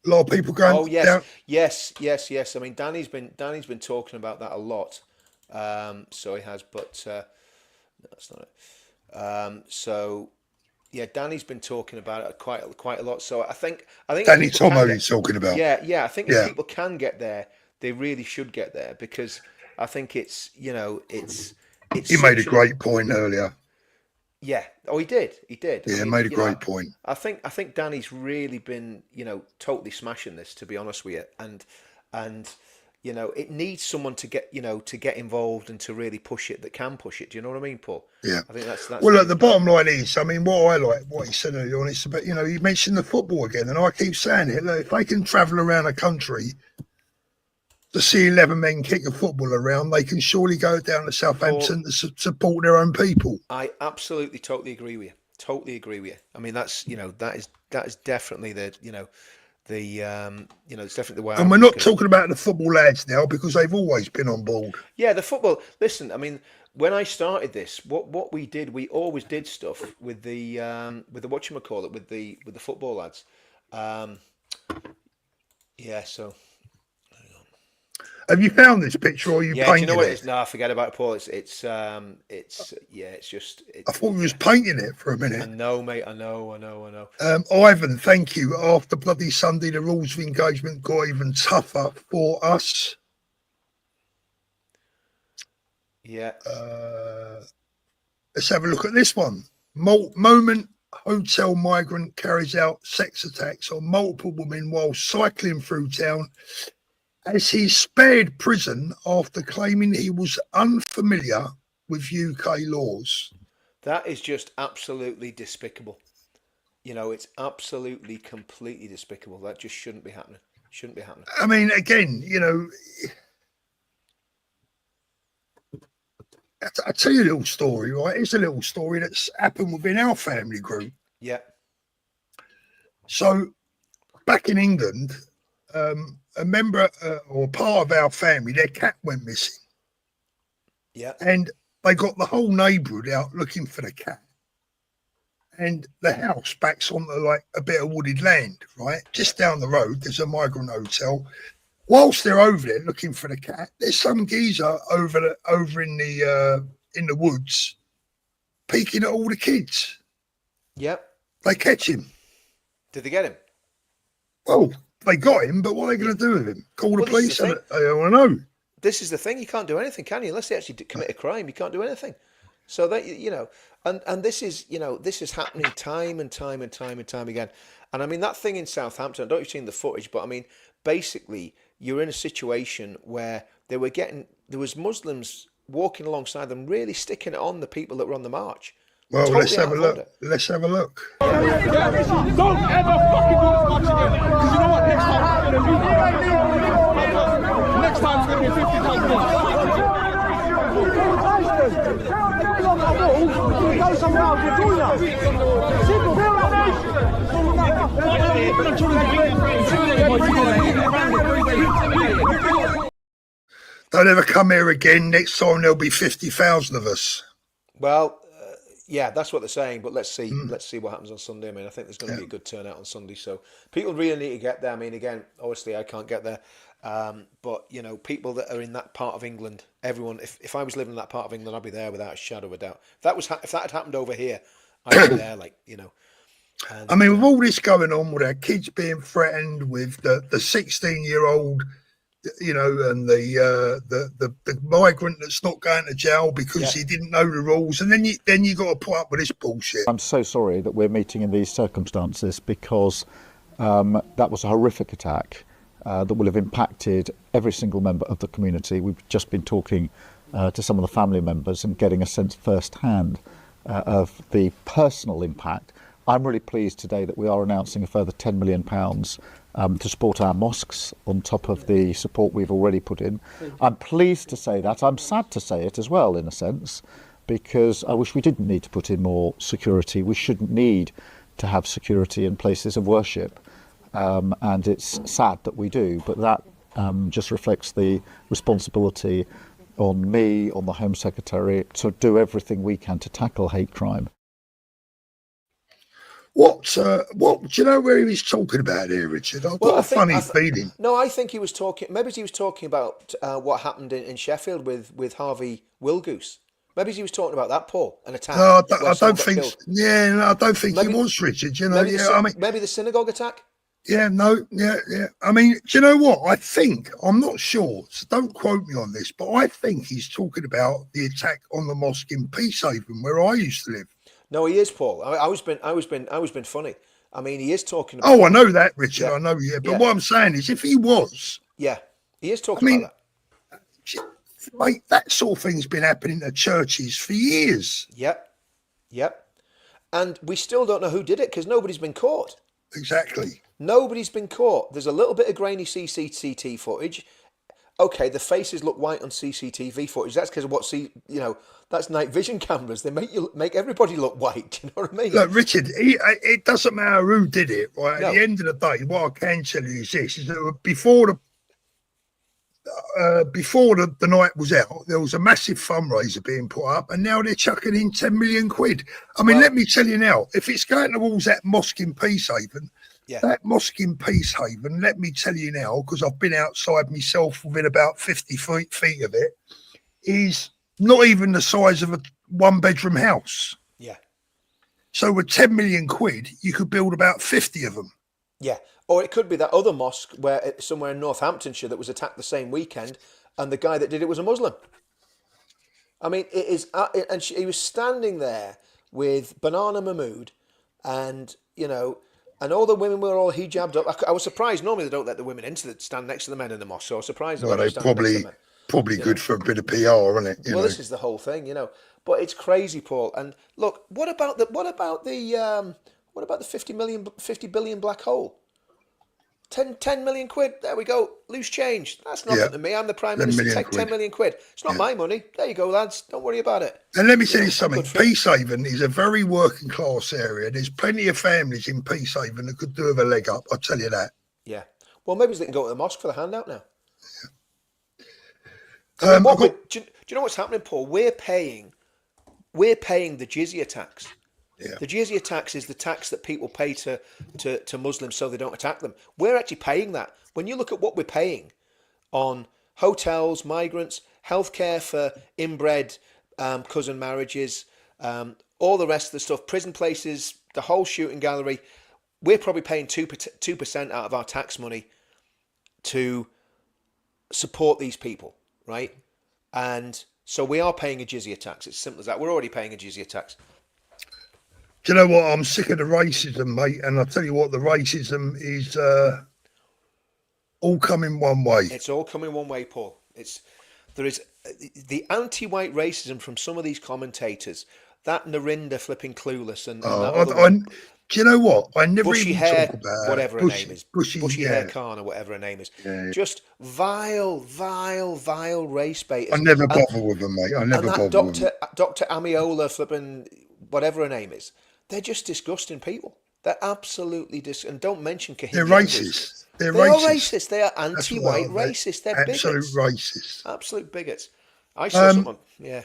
A lot of people going. Oh yes, down. yes. I mean, Danny's been talking about that a lot. So he has, but no, that's not it. So yeah, Danny's been talking about it quite a lot. So I think Danny Tomo he's talking about. Yeah. I think if people can get there, they really should get there, because I think it's. He made a great point earlier. Yeah. Oh, he did. Yeah, I mean, made a great point. I think Danny's really been, totally smashing this, to be honest with you, and it needs someone to get involved and to really push it, that can push it. Do you know what I mean, Paul? Yeah. I think that's well, look, the bottom line is, I mean, what I like, what he said earlier on, is about, you mentioned the football again, and I keep saying it. Look, if they can travel around the country to see 11 men kick a football around, they can surely go down to Southampton to support their own people. I absolutely, totally agree with you. I mean, that's that is definitely the it's definitely the way. And we're not talking about the football lads now, because they've always been on board. Yeah, the football. Listen, I mean, when I started this, what we did, we always did stuff with the whatchamacallit, with the football lads. Yeah, so. Have you found this picture, or are you painting it? Do you know what it is? No, forget about it, Paul. It's just. I thought you was painting it for a minute. I know, mate. I know. Ivan, thank you. After bloody Sunday, the rules of engagement got even tougher for us. Yeah. Let's have a look at this one. Moment hotel migrant carries out sex attacks on multiple women while cycling through town, as he spared prison after claiming he was unfamiliar with UK laws. That is just absolutely despicable. It's absolutely, completely despicable. That just shouldn't be happening. I mean, again, I'll tell you a little story, right? It's a little story that's happened within our family group. Yeah. So, back in England, a member or part of our family, their cat went missing. Yeah. And they got the whole neighbourhood out looking for the cat. And the house backs onto like a bit of wooded land, right? Just down the road, there's a migrant hotel. Whilst they're over there looking for the cat, there's some geezer over in the in the woods, peeking at all the kids. Yep. They catch him. Did they get him? Well, they got him, but what are they going to do with him? Call the police? I don't want to know. This is the thing. You can't do anything, can you? Unless they actually commit a crime, you can't do anything. So that, and this is, this is happening time and time and time and time again. And I mean, that thing in Southampton, I don't know if you've seen the footage, but I mean, basically, you're in a situation where there was Muslims walking alongside them, really sticking it on the people that were on the march. Well, let's have a look. Let's have a look. Don't ever fucking do this much again. Because you know what? Next time it's going to be 50 times more. Go somewhere else, we'll join us. Simple. Don't ever come here again. Next time there'll be 50,000 of us. Well, yeah, that's what they're saying. But let's see. Let's see what happens on Sunday. I mean, I think there's going to be a good turnout on Sunday. So people really need to get there. I mean, again, obviously I can't get there, but people that are in that part of England, everyone. If I was living in that part of England, I'd be there without a shadow of a doubt. If that had happened over here, I'd be there. And, I mean, with all this going on, with our kids being threatened, with the 16-year-old, and the migrant that's not going to jail because he didn't know the rules, and then you got to put up with this bullshit. I'm so sorry that we're meeting in these circumstances, because that was a horrific attack that will have impacted every single member of the community. We've just been talking to some of the family members and getting a sense firsthand of the personal impact. I'm really pleased today that we are announcing a further £10 million to support our mosques on top of the support we've already put in. I'm pleased to say that. I'm sad to say it as well, in a sense, because I wish we didn't need to put in more security. We shouldn't need to have security in places of worship, and it's sad that we do, but that just reflects the responsibility on me, on the Home Secretary, to do everything we can to tackle hate crime. What do you know where he was talking about here, Richard? I've got a funny feeling. No, I think he was talking. Maybe he was talking about what happened in Sheffield with Harvey Wilgoose. Maybe he was talking about that, Paul, an attack. No, I don't think. Yeah, no, I don't think he was, Richard. Maybe the synagogue attack. Yeah, no, yeah. I mean, do you know what? I'm not sure, so don't quote me on this, but I think he's talking about the attack on the mosque in Peacehaven, where I used to live. No, he is, Paul. I was being funny. I mean, he is talking about. Oh, I know that, Richard. Yeah. I know, yeah. But what I'm saying is, if he was, he is talking about that. Mate, that sort of thing's been happening at churches for years. Yep. And we still don't know who did it because nobody's been caught. Exactly. Nobody's been caught. There's a little bit of grainy CCTV footage. Okay, the faces look white on CCTV footage. That's because of that's night vision cameras. They make everybody look white. Do you know what I mean? Look, Richard, it doesn't matter who did it, right? No. At the end of the day, what I can tell you is this: is that before the night was out, there was a massive fundraiser being put up, and now they're chucking in 10 million quid. I mean, let me tell you now, if it's going towards that mosque in Peacehaven. Yeah. That mosque in Peacehaven, let me tell you now, because I've been outside myself within about 50 feet of it, is not even the size of a one-bedroom house. Yeah. So with 10 million quid, you could build about 50 of them. Yeah. Or it could be that other mosque somewhere in Northamptonshire that was attacked the same weekend, and the guy that did it was a Muslim. I mean, it is, and he was standing there with Banana Mahmood, and and all the women were all hijabbed up. I was surprised. Normally they don't let the women stand next to the men in the mosque. So I was surprised. Well, they probably good for a bit of PR, isn't it? This is the whole thing, But it's crazy, Paul. And look, what about the 50 billion black hole? 10 million quid. There we go. Loose change. That's nothing to me. I'm the Prime Minister. Take 10 million quid. It's not my money. There you go, lads. Don't worry about it. And let me tell you something. Peacehaven is a very working class area. There's plenty of families in Peacehaven that could do with a leg up. I'll tell you that. Yeah. Well, maybe they can go to the mosque for the handout now. Yeah. Do you know what's happening, Paul? We're paying the jizya tax. Yeah. The jizya tax is the tax that people pay to Muslims so they don't attack them. We're actually paying that. When you look at what we're paying on hotels, migrants, healthcare for inbred cousin marriages, all the rest of the stuff, prison places, the whole shooting gallery. We're probably paying 2% out of our tax money to support these people, right? And so we are paying a jizya tax. It's simple as that. We're already paying a jizya tax. Do you know what? I'm sick of the racism, mate. And I'll tell you what, the racism is all coming one way. It's all coming one way, Paul. There is the anti-white racism from some of these commentators. That Narinda flipping clueless and that other one. Do you know what? I never bushy even hair, talk about whatever her name is. Bushy hair yeah. Khan or whatever her name is. Yeah. Just vile race baiters. I never bother with them, mate. I never bother with them. Dr. Amiola flipping whatever her name is. They're just disgusting people. They're absolutely and don't mention Kahini. They're racist. They are racist. They are anti-white racist. They're absolute bigots. Racist. Absolute bigots. I saw someone. Yeah.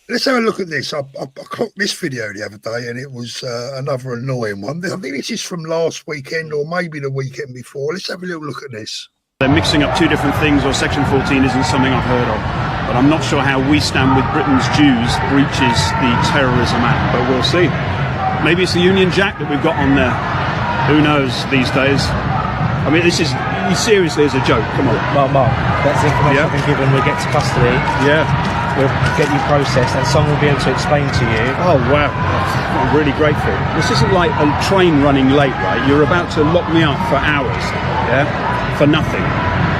Let's have a look at this. I clocked this video the other day, and it was another annoying one. I think this is from last weekend or maybe the weekend before. Let's have a little look at this. They're mixing up two different things, or Section 14 isn't something I've heard of. But I'm not sure how We Stand With Britain's Jews breaches the Terrorism Act, but we'll see. Maybe it's the Union Jack that we've got on there. Who knows these days? I mean, this is seriously as a joke. Come on. Mark, that's the information I've been given. We'll get to custody. Yeah. We'll get you processed, and someone will be able to explain to you. Oh, wow. I'm really grateful. This isn't like a train running late, right? You're about to lock me up for hours, yeah? For nothing.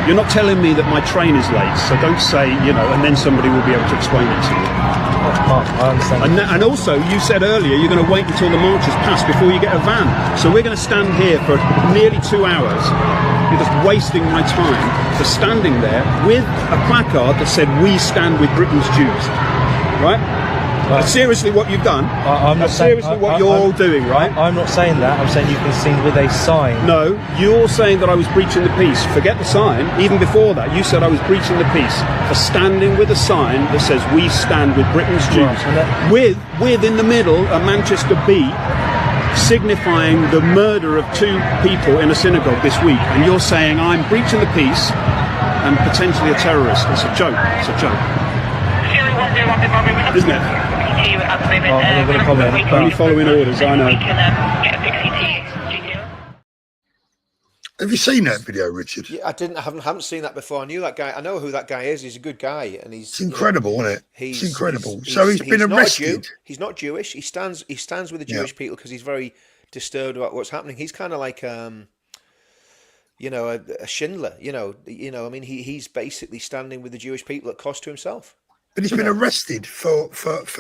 You're not telling me that my train is late, so don't say, and then somebody will be able to explain it to you. Mark, I understand. And also, you said earlier you're going to wait until the march has passed before you get a van. So we're going to stand here for nearly 2 hours. You're just wasting my time for standing there with a placard that said, "We stand with Britain's Jews." Right? That's seriously what you've done. That's seriously what you're all doing, right? I'm not saying that. I'm saying you've been seen with a sign. No, you're saying that I was breaching the peace. Forget the sign. Even before that, you said I was breaching the peace for standing with a sign that says "We stand with Britain's Jews." Right, with in the middle a Manchester B signifying the murder of 2 people in a synagogue this week, and you're saying I'm breaching the peace and potentially a terrorist. It's a joke. It's a joke. Isn't it? Only following orders, I know. Have you seen that video, Richard? Yeah, I haven't seen that before. I knew that guy. I know who that guy is. He's a good guy, and it's incredible, isn't it? It's incredible. He's been arrested. He's not Jewish. He stands with the Jewish people because he's very disturbed about what's happening. He's kind of like a Schindler. I mean, he's basically standing with the Jewish people at cost to himself. But he's been arrested for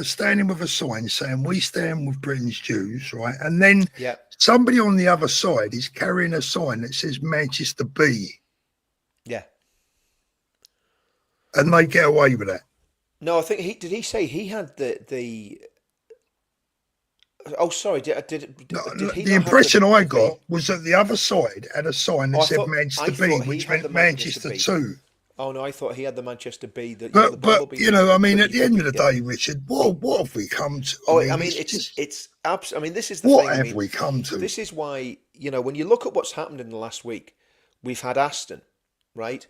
standing with a sign saying "We stand with Britain's Jews," right? And then somebody on the other side is carrying a sign that says Manchester B. Yeah. And they get away with that. No, I think he say he had the Oh, sorry. Did he the impression I got was that the other side had a sign that said Manchester B, which meant Manchester 2. Oh no, I thought he had the Manchester B. But I mean, at the end of the day, Richard, what have we come to? It's absolutely. I mean, this is the what thing. Have we come to? This is why when you look at what's happened in the last week, we've had Aston, right?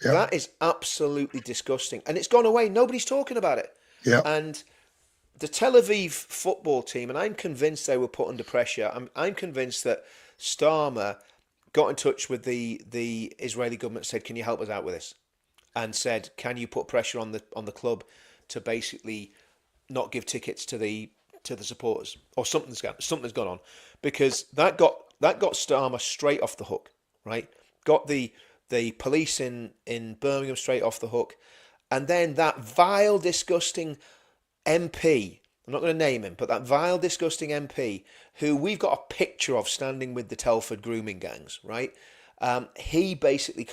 Yeah. That is absolutely disgusting, and it's gone away. Nobody's talking about it. Yeah. And the Tel Aviv football team, and I'm convinced they were put under pressure. I'm convinced that Starmer got in touch with the Israeli government, said, "Can you help us out with this?" And said, "Can you put pressure on the club to basically not give tickets to the supporters?" Or something's gone on, because that got Starmer straight off the hook, right? Got the police in Birmingham straight off the hook, and then that vile, disgusting MP. I'm not going to name him, but that vile, disgusting MP who we've got a picture of standing with the Telford grooming gangs, right? He basically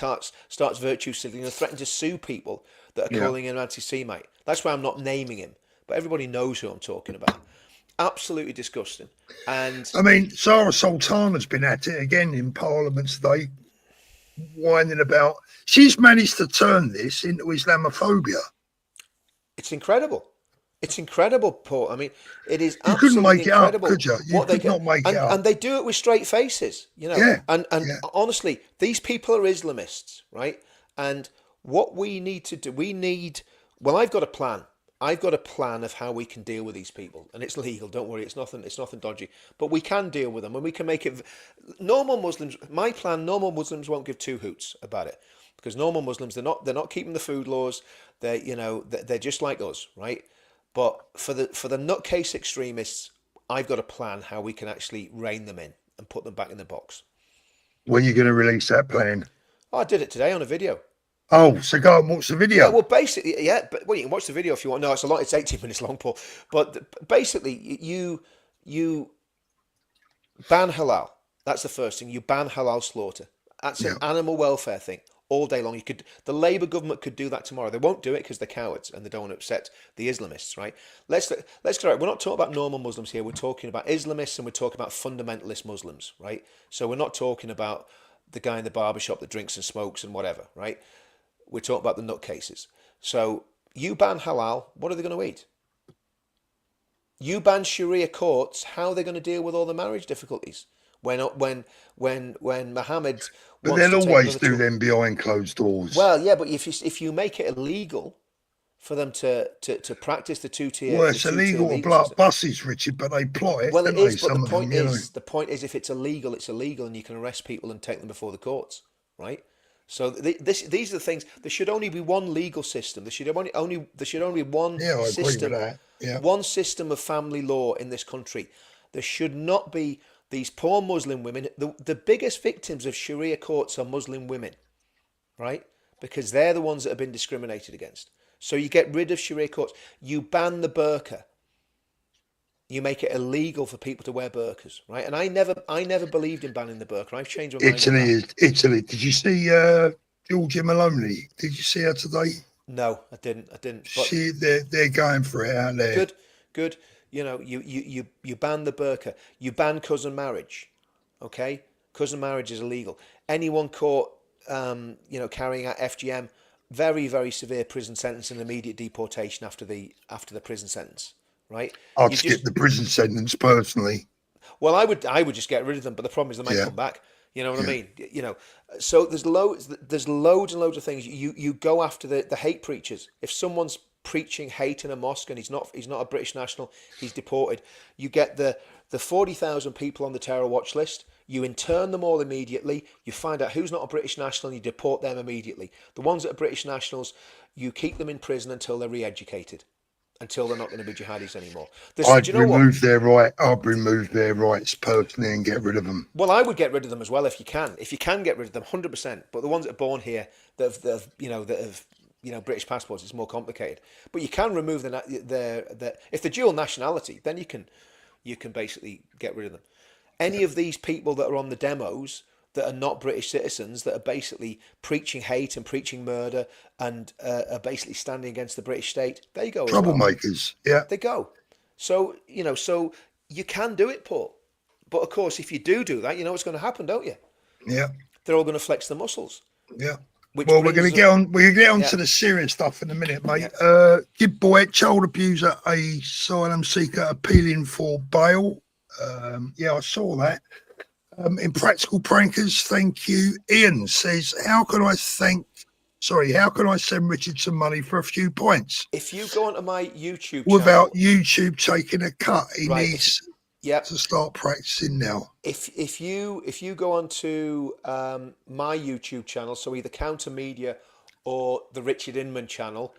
starts virtue signaling and threatening to sue people that are calling him anti-Semite. That's why I'm not naming him, but everybody knows who I'm talking about. Absolutely disgusting. And I mean, Zara Sultana's been at it again in Parliament today, whining about. She's managed to turn this into Islamophobia. It's incredible. It's incredible, Paul. I mean, it is you absolutely couldn't make incredible. It up, could you? You could not make it up. And they do it with straight faces, Yeah. And honestly, these people are Islamists, right? And what we need to do, I've got a plan. I've got a plan of how we can deal with these people, and it's legal. Don't worry, it's nothing dodgy. But we can deal with them, and we can make it. Normal Muslims, my plan. Normal Muslims won't give two hoots about it, because normal Muslims, they're not keeping the food laws. They're just like us, right? But for the nutcase extremists, I've got a plan how we can actually rein them in and put them back in the box. When are you going to release that plan? Oh, I did it today on a video. Oh, so go and watch the video. Yeah, well, basically, yeah. But well, you can watch the video if you want. No, it's a lot. It's 18 minutes long, Paul. But basically, you ban halal. That's the first thing. You ban halal slaughter. That's an animal welfare thing all day long. The Labour government could do that tomorrow. They won't do it because they're cowards and they don't want to upset the Islamists, right? Let's get right. We're not talking about normal Muslims here. We're talking about Islamists, and we're talking about fundamentalist Muslims, right? So we're not talking about the guy in the barbershop that drinks and smokes and whatever, right? We're talking about the nutcases. So you ban halal, what are they going to eat? You ban Sharia courts, how are they going to deal with all the marriage difficulties? When Mohammed, but they'll always do them behind closed doors. Well, yeah, but if you make it illegal for them to practice the two-tier, well, it's illegal to blow up buses, Richard, but they plot it. Well, it is, but the point is, if it's illegal, it's illegal, and you can arrest people and take them before the courts, right? So these are the things. There should only be one legal system. There should only be one system. Agree with that. Yeah. One system of family law in this country. There should not be these poor Muslim women. The biggest victims of Sharia courts are Muslim women, right? Because they're the ones that have been discriminated against. So you get rid of Sharia courts. You ban the burqa. You make it illegal for people to wear burqas, right? And I never believed in banning the burqa. I've changed my mind. Italy. Did you see Georgia Maloney? Did you see her today? No, I didn't. But they're going for it out there. Good. You know, you ban the burqa. You ban cousin marriage. Okay, cousin marriage is illegal. Anyone caught, carrying out FGM, very, very severe prison sentence and immediate deportation after the prison sentence. Right? I'd skip the prison sentence personally. Well, I would just get rid of them, but the problem is they might come back. You know what I mean? You know, so there's loads and loads of things. You go after the hate preachers. If someone's preaching hate in a mosque and he's not a British national, he's deported. You get the 40,000 people on the terror watch list. You intern them all immediately. You find out who's not a British national and you deport them immediately. The ones that are British nationals, you keep them in prison until they're re-educated. Until they're not going to be jihadis anymore. I'd remove their rights personally and get rid of them. Well, I would get rid of them as well if you can. If you can get rid of them, 100%. But the ones that are born here that have British passports, it's more complicated. But you can remove if they're dual nationality, then you can basically get rid of them. Any of these people that are on the demos that are not British citizens, that are basically preaching hate and preaching murder and are basically standing against the British state, they go. Troublemakers, They go. So, so you can do it, Paul. But of course, if you do that, you know what's going to happen, don't you? Yeah. They're all going to flex their muscles. Yeah. Well, we're going to get on. We're going to get on to the serious stuff in a minute, mate. Yeah. Gib Boyd, child abuser, asylum seeker, appealing for bail. I saw that. Impractical Prankers, thank you. Ian says, how can I send Richard some money for a few points? If you go onto my YouTube channel, without YouTube taking a cut, he needs to start practicing now. If you go onto my YouTube channel, so either Counter Media or the Richard Inman channel,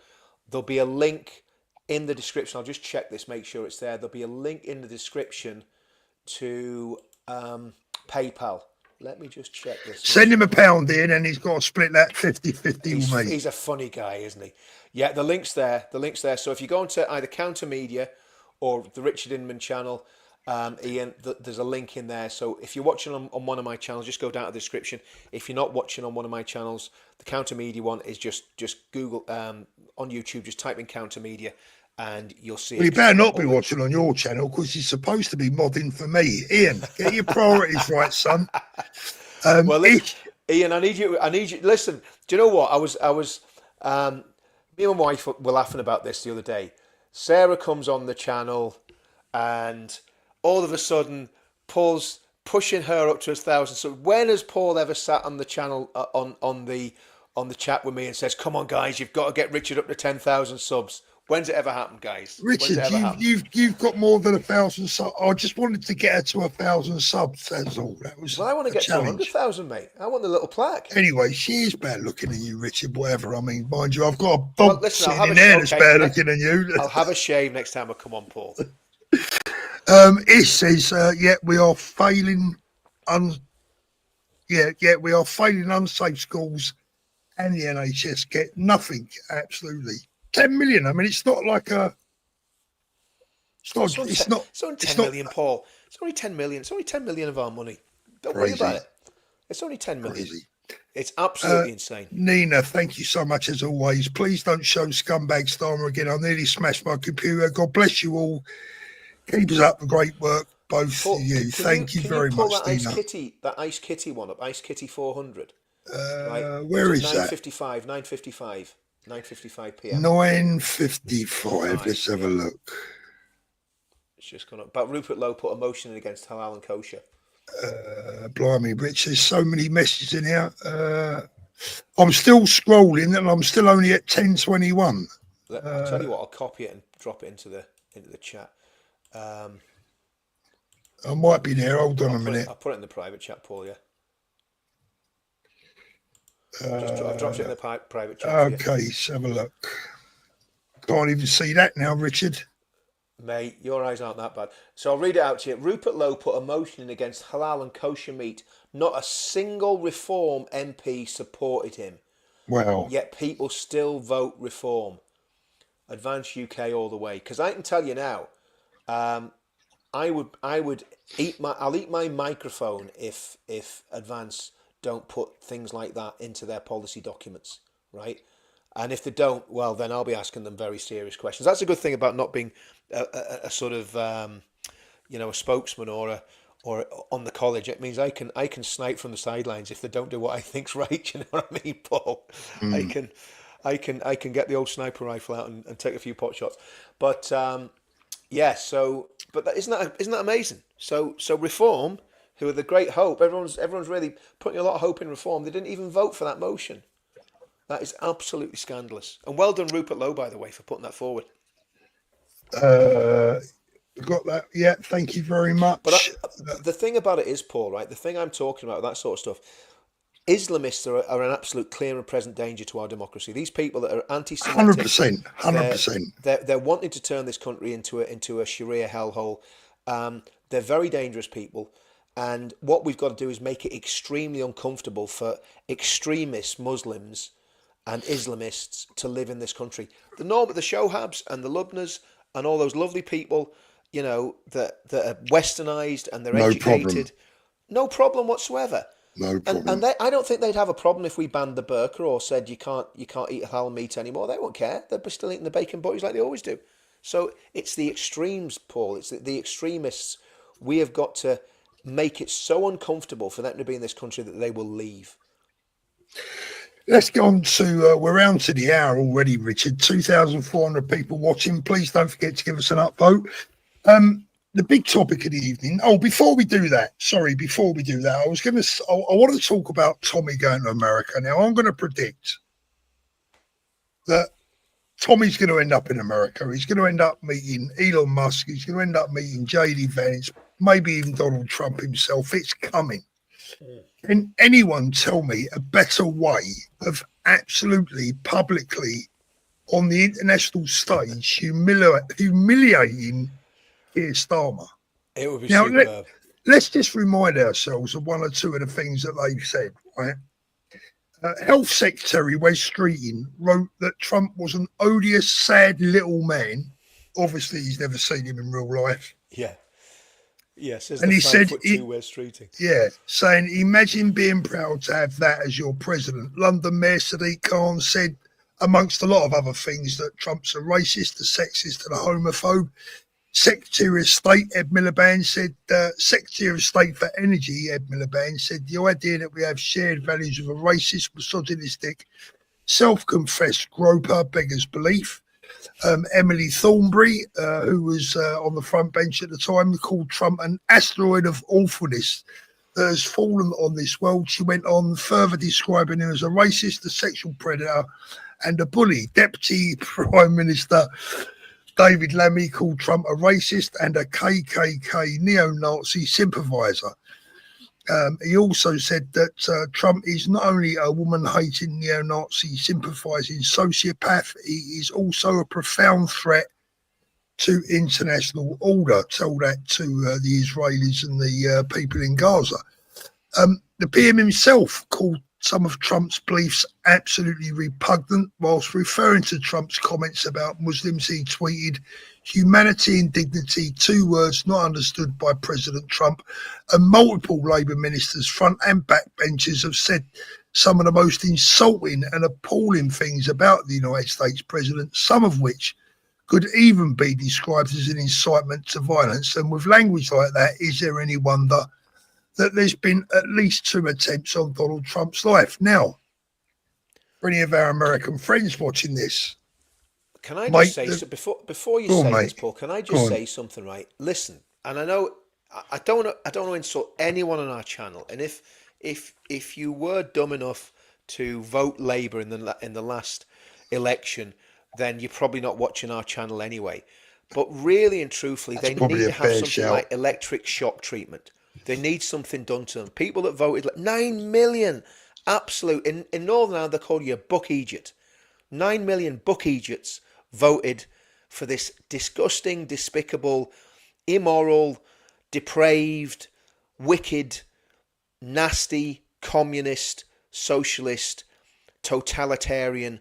there'll be a link in the description. I'll just check this, make sure it's there. There'll be a link in the description to PayPal. Let me just check this. Send him £1 in and he's got to split that 50-50 with me. He's a funny guy, isn't he? Yeah, the link's there. So if you go into either Counter Media or the Richard Inman channel, Ian, there's a link in there. So if you're watching on one of my channels, just go down to the description. If you're not watching on one of my channels, the Counter Media one is just Google on YouTube, just type in Counter Media and you'll see it. Well, you better not be watching on your channel because you're supposed to be modding for me. Ian, get your priorities right, son. Well, Ian, I need you. Listen, do you know what? I was. Me and my wife were laughing about this the other day. Sarah comes on the channel, and all of a sudden, Paul's pushing her up to 1,000. So when has Paul ever sat on the channel on the chat with me and says, "Come on, guys, you've got to get Richard up to 10,000 subs"? When's it ever happened, guys? When's Richard, it ever happened? you've got more than 1,000 subs. I just wanted to get her to 1,000 subs. That's all. That was. Well, I want to a get to challenge. 100,000, mate. I want the little plaque. Anyway, she is better looking than you, Richard. Whatever. I mean, mind you, I've got a dog listen, sitting in there that's better looking than you. I'll have a shave next time I come on, Paul. It says, we are failing. We are failing unsafe schools, and the NHS get nothing. Absolutely, 10 million. I mean, it's not like a. It's only 10 million, Paul. It's only 10 million. It's only 10 million of our money. Don't worry about it. It's only 10 million. Crazy. It's absolutely insane. Nina, thank you so much as always. Please don't show scumbag Starmer again. I nearly smashed my computer. God bless you all. Keep us up the great work, both of you. Thank you very much, Nina. That Ice Kitty one up, Ice Kitty 400. Right. Where is that? 9:55 p.m. 9:55. Let's have a look. It's just gone up. But Rupert Lowe put a motion in against halal and kosher. Blimey, Rich, there's so many messages in here. I'm still scrolling and I'm still only at 10:21. I'll tell you what, I'll copy it and drop it into the chat. I might be there. Hold on a minute. I'll put it in the private chat, Paul, yeah. I've dropped it in the private chat. Okay, let's have a look. Can't even see that now, Richard. Mate, your eyes aren't that bad. So I'll read it out to you. Rupert Lowe put a motion in against halal and kosher meat. Not a single Reform MP supported him. Wow. Yet people still vote Reform. Advance UK all the way. Because I can tell you now, I'll eat my microphone if Advance don't put things like that into their policy documents, right? And if they don't, well, then I'll be asking them very serious questions. That's a good thing about not being a sort of, a spokesman or on the college. It means I can snipe from the sidelines if they don't do what I think's right. You know what I mean, Paul? I can get the old sniper rifle out and take a few pot shots. But isn't that amazing? So Reform, who are the great hope, everyone's really putting a lot of hope in Reform. They didn't even vote for that motion. That is absolutely scandalous. And well done, Rupert Lowe, by the way, for putting that forward. Got that? Yeah, thank you very much. But the thing about it is, Paul, right? The thing I'm talking about, that sort of stuff, Islamists are an absolute clear and present danger to our democracy. These people that are anti-Semitic, 100%. They're wanting to turn this country into a Sharia hellhole. They're very dangerous people. And what we've got to do is make it extremely uncomfortable for extremist Muslims and Islamists to live in this country. The Shohabs and the Lubnas and all those lovely people, you know, that are westernized and they're educated. No problem whatsoever. No problem. And I don't think they'd have a problem if we banned the burqa or said you can't eat halal meat anymore. They won't care. They'd be still eating the bacon butties like they always do. So it's the extremes, Paul. It's the extremists. We have got to make it so uncomfortable for them to be in this country that they will leave. Let's go on to, we're round to the hour already, Richard. 2,400 people watching. Please don't forget to give us an upvote. The big topic of the evening. Oh, before we do that, I want to talk about Tommy going to America. Now, I'm going to predict that Tommy's going to end up in America. He's going to end up meeting Elon Musk. He's going to end up meeting J.D. Vance, maybe even Donald Trump himself. It's coming. Can anyone tell me a better way of absolutely publicly on the international stage humiliating Keir Starmer? It would be now, superb. Let's just remind ourselves of one or two of the things that they've said, right? Health Secretary Wes Streeting wrote that Trump was an odious, sad little man. Obviously, he's never seen him in real life. Yeah. Yes, and he said, Wes Streeting. Yeah, saying, imagine being proud to have that as your president. London Mayor Sadiq Khan said, amongst a lot of other things, that Trump's a racist, a sexist, and a homophobe. Secretary of State Ed Miliband said, Secretary of State for Energy Ed Miliband said, the idea that we have shared values of a racist, misogynistic, self-confessed groper beggars belief. Emily Thornberry, who was on the front bench at the time, called Trump an asteroid of awfulness that has fallen on this world. She went on further describing him as a racist, a sexual predator, And the bully, Deputy Prime Minister David Lammy, called Trump a racist and a KKK neo-Nazi sympathiser. He also said that Trump is not only a woman-hating neo-Nazi sympathising sociopath, he is also a profound threat to international order. Told that to the Israelis and the people in Gaza. The PM himself called some of Trump's beliefs absolutely repugnant, whilst referring to Trump's comments about Muslims. He tweeted, "Humanity and dignity, 2 words not understood by President Trump." And multiple Labour ministers, front and back benchers, have said some of the most insulting and appalling things about the United States president, some of which could even be described as an incitement to violence. And with language like that, is there any wonder that there's been at least 2 attempts on Donald Trump's life? Now, for any of our American friends watching this, can I just say, so before you say this, Paul, can I just say something, right? Listen, and I know I don't want to insult anyone on our channel, and if you were dumb enough to vote Labour in the last election, then you're probably not watching our channel anyway. But really and truthfully, they need to have something like electric shock treatment. They need something done to them. People that voted, 9 million, absolute, in Northern Ireland, they call you a buck Egypt. 9 million buck Egypts voted for this disgusting, despicable, immoral, depraved, wicked, nasty, communist, socialist, totalitarian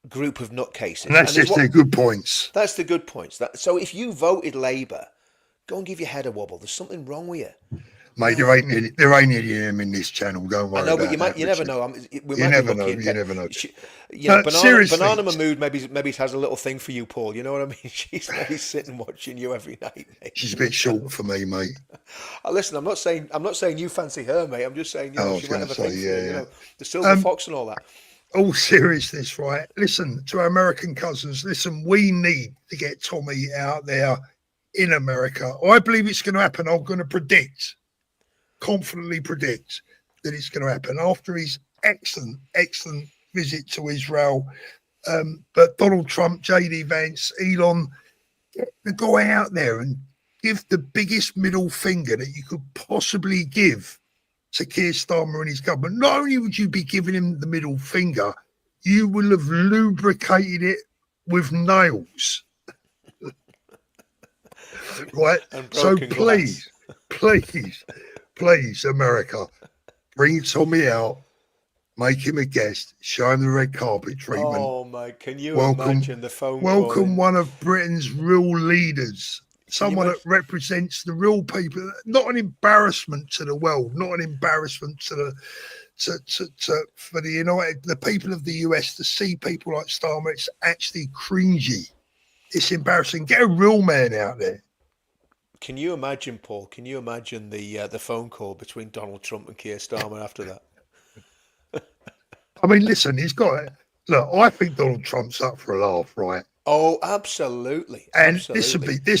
group of nutcases. And that's just their good points. That's the good points. So if you voted Labour, go and give your head a wobble. There's something wrong with you. Mate, there ain't any of them in this channel. Don't worry. I know, about but you never know. You never know. You never know. Banana Mahmood maybe has a little thing for you, Paul. You know what I mean? She's maybe sitting watching you every night, mate. She's a bit short for me, mate. Listen, I'm not saying you fancy her, mate. I'm just saying she might have a thing for you. You know, the silver fox and all that. All seriousness, right? Listen, to our American cousins, listen, we need to get Tommy out there in America. I believe it's going to happen. I'm going to confidently predict that it's going to happen after his excellent visit to Israel. But Donald Trump, JD Vance, Elon, get the guy out there and give the biggest middle finger that you could possibly give to Keir Starmer and his government. Not only would you be giving him the middle finger, you will have lubricated it with nails. Right? So please, America, bring Tommy out, make him a guest, show him the red carpet treatment. Oh, my, can you imagine the phone call? Welcome one of Britain's real leaders. Someone that represents the real people, not an embarrassment to the world, not an embarrassment for the people of the US to see people like Starmer. It's actually cringy. It's embarrassing. Get a real man out there. Can you imagine, Paul? Can you imagine the phone call between Donald Trump and Keir Starmer after that? I mean, listen, he's got it. Look, I think Donald Trump's up for a laugh, right? Oh, absolutely. And this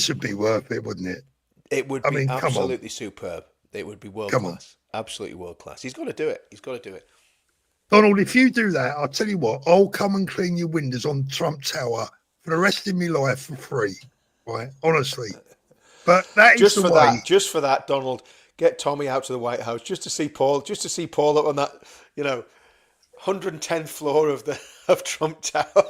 would be worth it, wouldn't it? It would be absolutely superb. It would be world class. Absolutely world class. He's got to do it. Donald, if you do that, I'll tell you what, I'll come and clean your windows on Trump Tower for the rest of my life for free. Right? Honestly. But that is the way. Just for that, Donald, get Tommy out to the White House just to see Paul up on that, 110th floor of Trump Tower.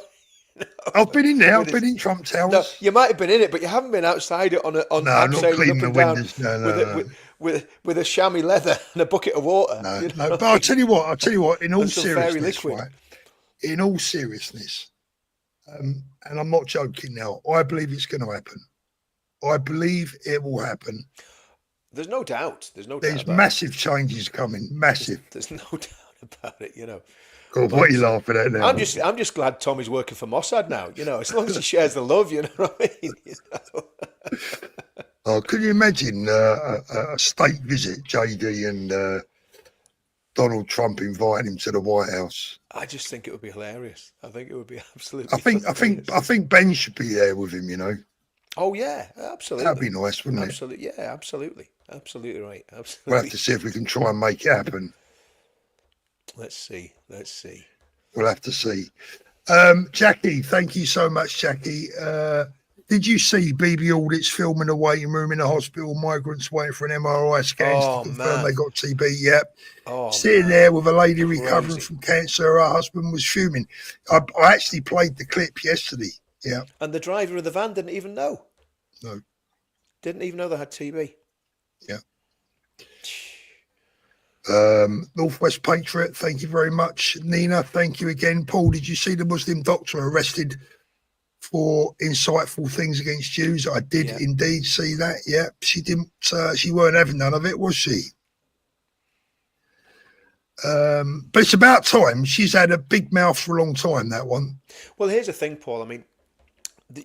I've been in there. I've been in Trump Towers. No, you might have been in it, but you haven't been outside it on not cleaning the windows. No. With a chamois leather and a bucket of water. No. But I'll tell you what. In all seriousness, right? In all seriousness, and I'm not joking now. I believe it's going to happen. I believe it will happen. There's no doubt. There's massive changes coming. Massive. There's no doubt about it. God, what are you laughing at now? I'm just glad Tommy's working for Mossad now. As long as he shares the love, you know what I mean. Oh, could you imagine a state visit, JD and Donald Trump inviting him to the White House? I just think it would be hilarious. I think it would be absolutely. I think Ben should be there with him. Oh yeah, absolutely. That'd be nice, wouldn't it? Absolutely, yeah, absolutely right. Absolutely. We'll have to see if we can try and make it happen. Let's see. We'll have to see. Jackie, thank you so much, Jackie. Did you see BB Audit's film in the waiting room in the hospital? Migrants waiting for an MRI scans to confirm they got TB. Yep. Sitting there with a lady recovering from cancer. Her husband was fuming. I actually played the clip yesterday. Yeah. And the driver of the van didn't even know. No. Didn't even know they had TB. Yeah. Northwest Patriot, thank you very much. Nina, thank you again. Paul, did you see the Muslim doctor arrested for insightful things against Jews? I did indeed see that. Yeah, she didn't. She weren't having none of it, was she? But it's about time. She's had a big mouth for a long time, that one. Well, here's the thing, Paul. I mean,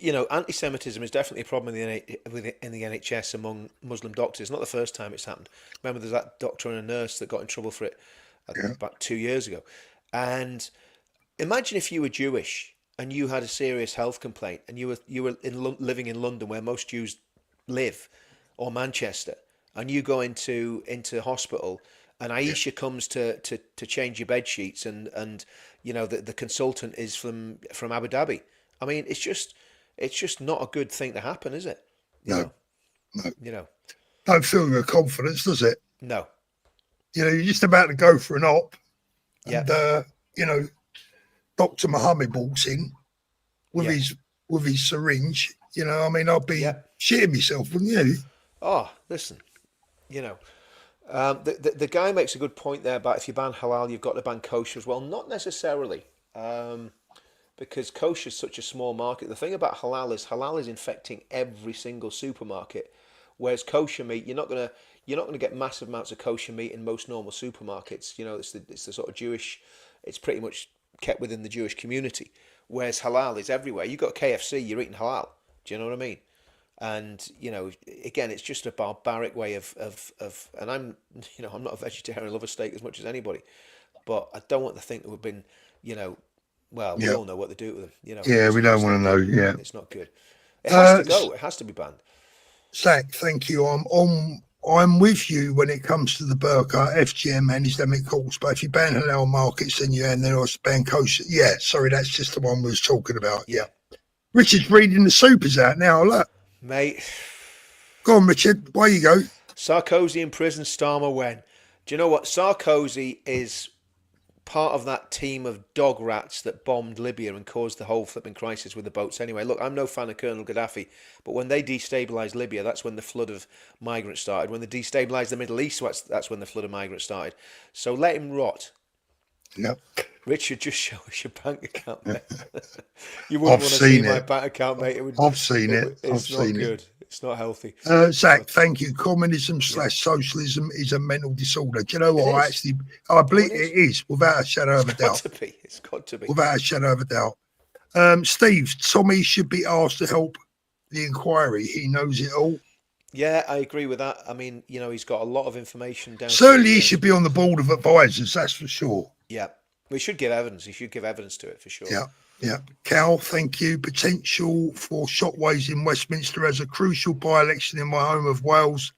you know, anti-Semitism is definitely a problem in the NHS among Muslim doctors. It's not the first time it's happened. Remember, there's that doctor and a nurse that got in trouble for it about 2 years ago. And imagine if you were Jewish and you had a serious health complaint, and you were living in London, where most Jews live, or Manchester, and you go into hospital, and Aisha comes to change your bed sheets, and you know the consultant is from Abu Dhabi. I mean, it's just not a good thing to happen, is it? No. You know, don't fill your confidence, does it? No. You know, you're just about to go for an op, and you know, Dr. Mohammed walks in with his syringe. You know, I mean, I'd be shitting myself, wouldn't you? Oh, listen, you know, the guy makes a good point there about if you ban halal, you've got to ban kosher as well. Not necessarily, because kosher is such a small market. The thing about halal is infecting every single supermarket, whereas kosher meat, you're not gonna get massive amounts of kosher meat in most normal supermarkets. You know, it's the sort of Jewish. It's pretty much kept within the Jewish community, whereas halal is everywhere. You got KFC, you're eating halal. Do you know what I mean? And you know, again, it's just a barbaric way of. And I'm not a vegetarian. I love a steak as much as anybody, but I don't want to think that we've been, you know, well, we all know what they do to them. You know. Yeah, we don't want to know. Yeah, it's not good. It has to go. It has to be banned. Zach, thank you. I'm with you when it comes to the burqa, FGM, and Islamic courts. But if you ban halal markets, then also ban kosher. Yeah, sorry, that's just the one we was talking about. Yeah. Richard's reading the supers out now. Look, mate. Go on, Richard. Where you go? Sarkozy in prison. Starmer when? Do you know what? Sarkozy is part of that team of dog rats that bombed Libya and caused the whole flipping crisis with the boats anyway. Look, I'm no fan of Colonel Gaddafi, but when they destabilised Libya, that's when the flood of migrants started. When they destabilised the Middle East, that's when the flood of migrants started. So let him rot. Yep. Richard, just show us your bank account, mate. You wouldn't want to see my bank account, mate. I've seen it. It's not good. It's not healthy. Zach, thank you. Communism/socialism is a mental disorder. Do you know what? I believe it is, without a shadow of a doubt. It's got to be. Without a shadow of a doubt. Steve, Tommy should be asked to help the inquiry. He knows it all. Yeah, I agree with that. I mean, you know, he's got a lot of information down. Certainly, he should be on the board of advisors. That's for sure. Yeah, we should give evidence. He should give evidence to it for sure. Yeah. Cal, thank you. Potential for shockwaves in Westminster as a crucial by-election in my home of Wales.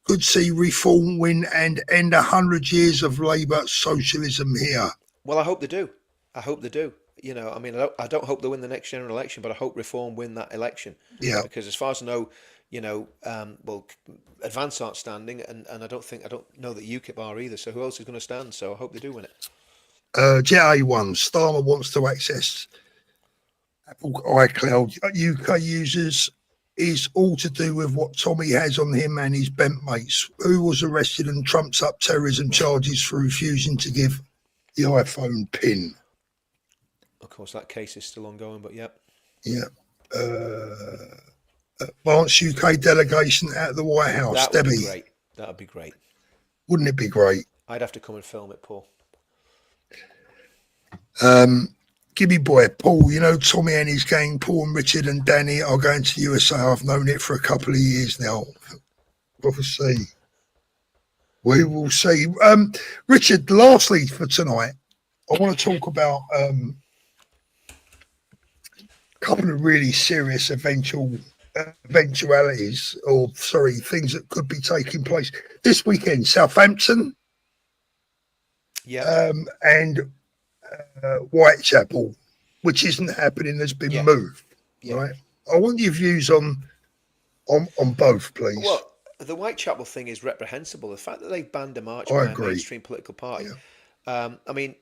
Could see reform win and end 100 years of Labour socialism here. Well, I hope they do. You know, I mean, I don't hope they win the next general election, but I hope reform win that election. Yeah. Because as far as I know, you know, well, Advance aren't standing, and I don't know that UKIP are either. So who else is going to stand? So I hope they do win it. JA1, Starmer wants to access Apple iCloud UK users. Is all to do with what Tommy has on him and his bent mates, who was arrested and trumps up terrorism charges for refusing to give the iPhone PIN. Of course, that case is still ongoing, but yeah. Yeah. Advanced UK delegation at the White House. That would be great. That would be great. Wouldn't it be great? I'd have to come and film it, Paul. Gibby boy, Paul, you know Tommy and his gang, Paul and Richard and Danny are going to the USA. I've known it for a couple of years now. We'll see. We will see. Richard, lastly for tonight, I want to talk about a couple of really serious eventualities, things that could be taking place this weekend. Southampton, and Whitechapel. which isn't happening, has been Yeah. moved. Yeah. Right. I want your views on both, please. Well, the Whitechapel thing is reprehensible. The fact that they've banned a march I by agree. a mainstream political party. Yeah. I mean,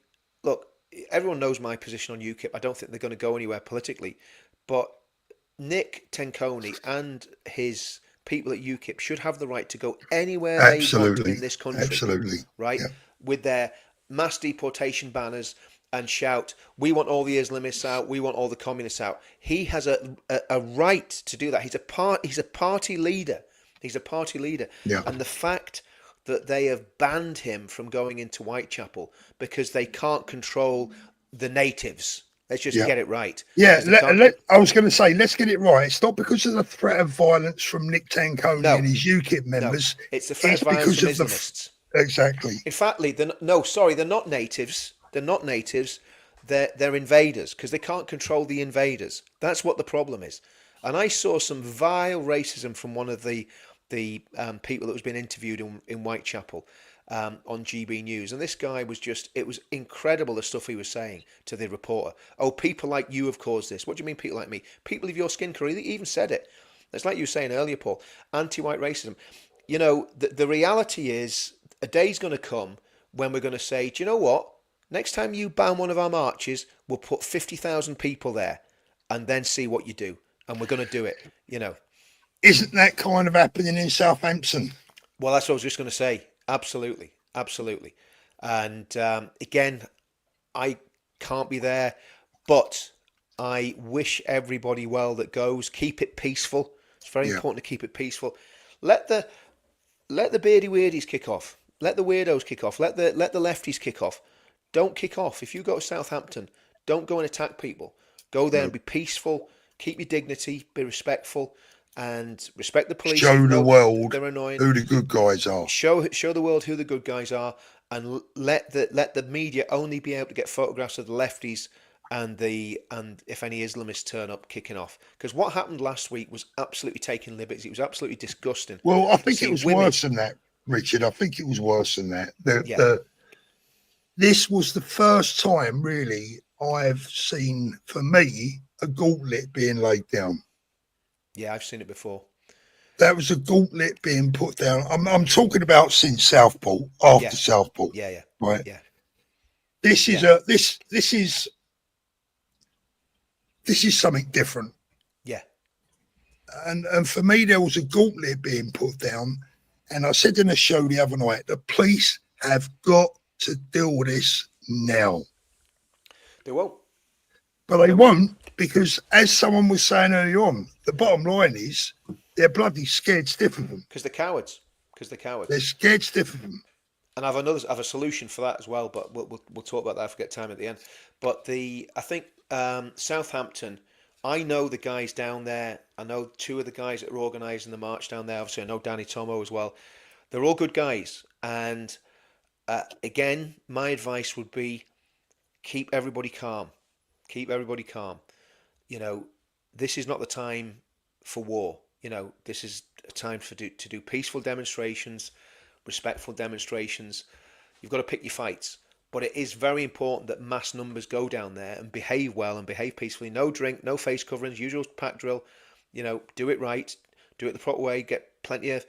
look, everyone knows my position on UKIP. I don't think they're going to go anywhere politically, but Nick Tenconi and his people at UKIP should have the right to go anywhere they want Absolutely. in this country. Absolutely. Right? Yeah. With their mass deportation banners and shout, "We want all the Islamists out. We want all the communists out." He has a right to do that. He's a party leader. He's a party leader. Yeah. And the fact that they have banned him from going into Whitechapel because they can't control the natives. Let's just get it right. Yeah, 'Cause they can't- I was going to say, let's get it right. It's not because of the threat of violence from Nick Tanconi No. and his UKIP no, members. it's the threat of violence from Islamists. Exactly. In fact, Lee, they're not natives. They're not natives. They're invaders because they can't control the invaders. That's what the problem is. And I saw some vile racism from one of the people that was being interviewed in Whitechapel on GB News. And this guy was it was incredible the stuff he was saying to the reporter. "Oh, people like you have caused this." What do you mean people like me? People of your skin color. He even said it. It's like you were saying earlier, Paul, anti-white racism. You know, the reality is a day's going to come when we're going to say, do you know what? Next time you ban one of our marches, we'll put 50,000 people there and then see what you do. And we're going to do it, you know. Isn't that kind of happening in Southampton? Well, that's what I was just going to say. Absolutely. Absolutely. And again, I can't be there, but I wish everybody well that goes. Keep it peaceful. It's very important to keep it peaceful. Let the beardy weirdies kick off. Let the weirdos kick off. Let the lefties kick off. Don't kick off. If you go to Southampton, don't go and attack people. Go there and be peaceful. Keep your dignity. Be respectful, and respect the police. Show the world they're annoying. who the good guys are. Show the world who the good guys are, and let the media only be able to get photographs of the lefties and if any Islamists turn up kicking off. Because what happened last week was absolutely taking liberties. It was absolutely disgusting. Well, I think See it was women- worse than that, Richard. I think it was worse than that. This was the first time, really, I've seen, for me, a gauntlet being laid down. Yeah, I've seen it before. That was a gauntlet being put down. I'm talking about since Southport, after Southport. Yeah. Right. Yeah. This is this is something different. Yeah. And for me, there was a gauntlet being put down. And I said in a show the other night, the police have got to deal with this now. They won't. But they won't, because as someone was saying earlier on, the bottom line is they're bloody scared stiff of them. Because they're cowards. They're scared stiff of them. And I've a solution for that as well, but we'll talk about that if we get time at the end. But I think Southampton, I know the guys down there. I know two of the guys that are organising the march down there. Obviously, I know Danny Tomo as well. They're all good guys. And again, my advice would be keep everybody calm. Keep everybody calm. You know, this is not the time for war. You know, this is a time to do peaceful demonstrations, respectful demonstrations. You've got to pick your fights. But it is very important that mass numbers go down there and behave well and behave peacefully. No drink, no face coverings, usual pack drill. You know, do it right, do it the proper way. Get plenty of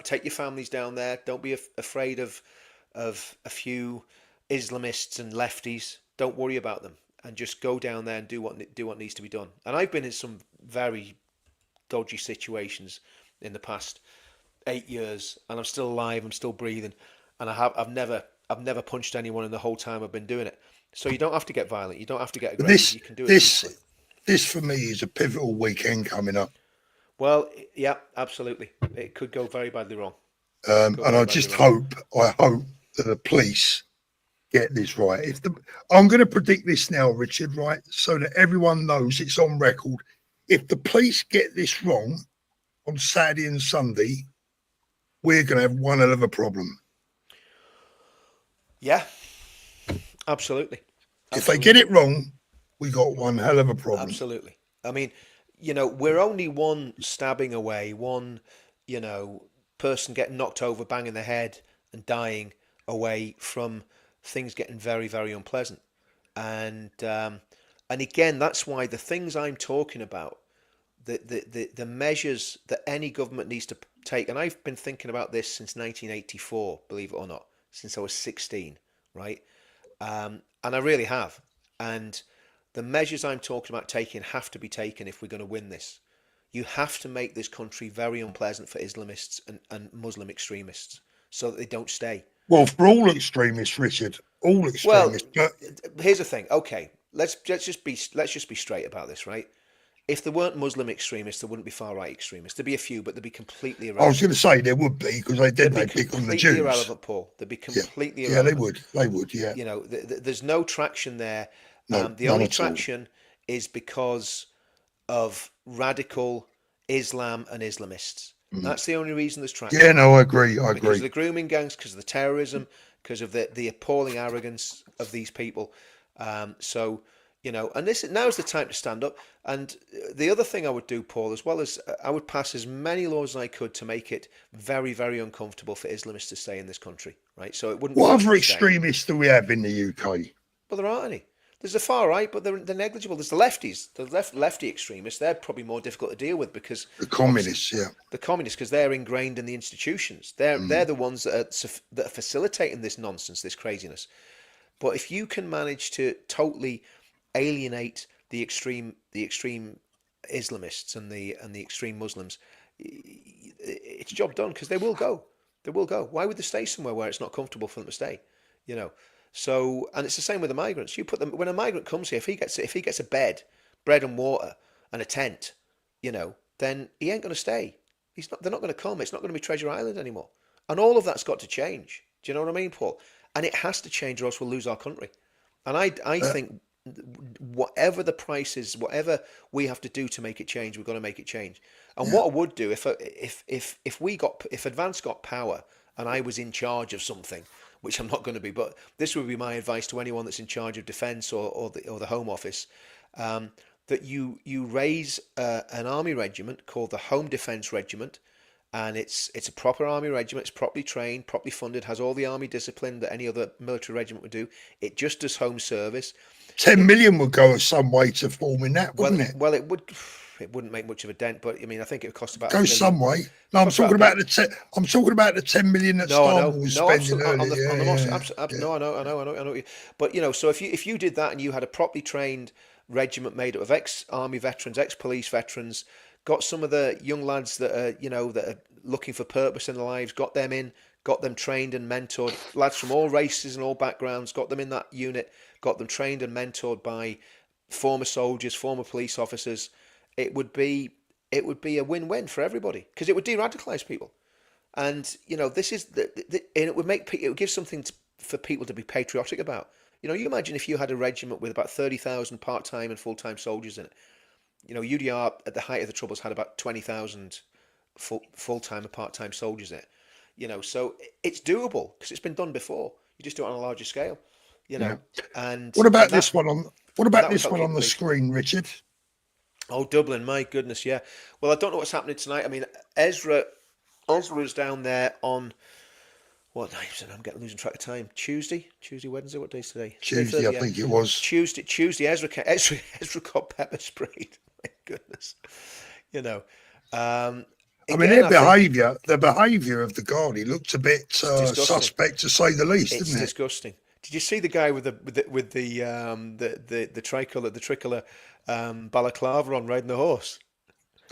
take your families down there. Don't be afraid of a few Islamists and lefties. Don't worry about them, and just go down there and do what needs to be done. And I've been in some very dodgy situations in the past 8 years, and I'm still alive. I'm still breathing, and I've never punched anyone in the whole time I've been doing it. So you don't have to get violent. You don't have to get aggressive. You can do it peacefully. This for me is a pivotal weekend coming up. Well, yeah, absolutely. It could go very badly wrong. And I hope that the police get this right. I'm going to predict this now, Richard, right, so that everyone knows it's on record. If the police get this wrong on Saturday and Sunday, we're going to have one hell of a problem. Yeah, absolutely. If they get it wrong, we got one hell of a problem. Absolutely. I mean, you know, we're only one stabbing away, one, you know, person getting knocked over, banging their head and dying away from things getting very, very unpleasant. And And again, that's why the things I'm talking about, the measures that any government needs to take, and I've been thinking about this since 1984, believe it or not, since I was 16, right? And I really have. And the measures I'm talking about taking have to be taken if we're going to win this. You have to make this country very unpleasant for Islamists and Muslim extremists so that they don't stay. Well, for all extremists, Richard, all extremists. Well, here's the thing. Okay, let's just be straight about this, right? If there weren't Muslim extremists, there wouldn't be far right extremists. There'd be a few, but they'd be completely irrelevant. I was going to say there would be, because they pick on the Jews. Irrelevant, Paul. They'd be completely irrelevant. Yeah, they would. Yeah. You know, there's no traction there. No, the only traction is because of radical Islam and Islamists. That's the only reason there's traction. Yeah, no, I agree. Because of the grooming gangs, because of the terrorism, because of the appalling arrogance of these people. So, you know, and now's the time to stand up. And the other thing I would do, Paul, as well as I would pass as many laws as I could to make it very, very uncomfortable for Islamists to stay in this country, right? So it wouldn't. What other extremists do we have in the UK? Well, there aren't any. There's the far right, but they're negligible. There's the lefties, the lefty extremists. They're probably more difficult to deal with because the communists, the communists, because they're ingrained in the institutions. They're the ones that are facilitating this nonsense, this craziness. But if you can manage to totally alienate the extreme Islamists and the extreme Muslims, it's job done, because they will go. They will go. Why would they stay somewhere where it's not comfortable for them to stay? You know. So, and it's the same with the migrants. You put them, when a migrant comes here, if he gets a bed, bread and water, and a tent, you know, then he ain't going to stay. They're not going to come. It's not going to be Treasure Island anymore. And all of that's got to change. Do you know what I mean, Paul? And it has to change, or else we'll lose our country. And I think whatever the price is, whatever we have to do to make it change, we've got to make it change. And what I would do if Advance got power and I was in charge of something, which I'm not going to be, but this would be my advice to anyone that's in charge of defence or the Home Office, that you raise an army regiment called the Home Defence Regiment, and it's a proper army regiment. It's properly trained, properly funded, has all the army discipline that any other military regiment would do. It just does home service. 10 million would go some way to forming that, wouldn't it? Well, it would. It wouldn't make much of a dent, but I mean, I think it would cost about. Go some way. No, I'm talking about the 10 million that Starmer was spending earlier. No, I know. But you know, so if you did that and you had a properly trained regiment made up of ex-army veterans, ex-police veterans, got some of the young lads that are looking for purpose in their lives, got them trained and mentored, lads from all races and all backgrounds, got them in that unit, got them trained and mentored by former soldiers, former police officers. It would be a win-win for everybody, because it would de-radicalise people, and you know, this is and it would give something for people to be patriotic about. You know, you imagine if you had a regiment with about 30,000 part-time and full-time soldiers in it. You know, UDR at the height of the Troubles had about 20,000 full-time and part-time soldiers in it. You know, so it's doable because it's been done before. You just do it on a larger scale. You know, and what about this one on the screen, Richard? Oh, Dublin, my goodness, yeah. Well, I don't know what's happening tonight. I mean, Ezra is down there on what night is it? I'm losing track of time. Tuesday, Wednesday. What day is today? Tuesday, I think it was. Tuesday. Ezra got pepper sprayed. My goodness, you know. Again, I mean, the behaviour of the Gardaí looked a bit suspect, to say the least, didn't it? It's disgusting. Did you see the guy with the tricolour balaclava on, riding the horse?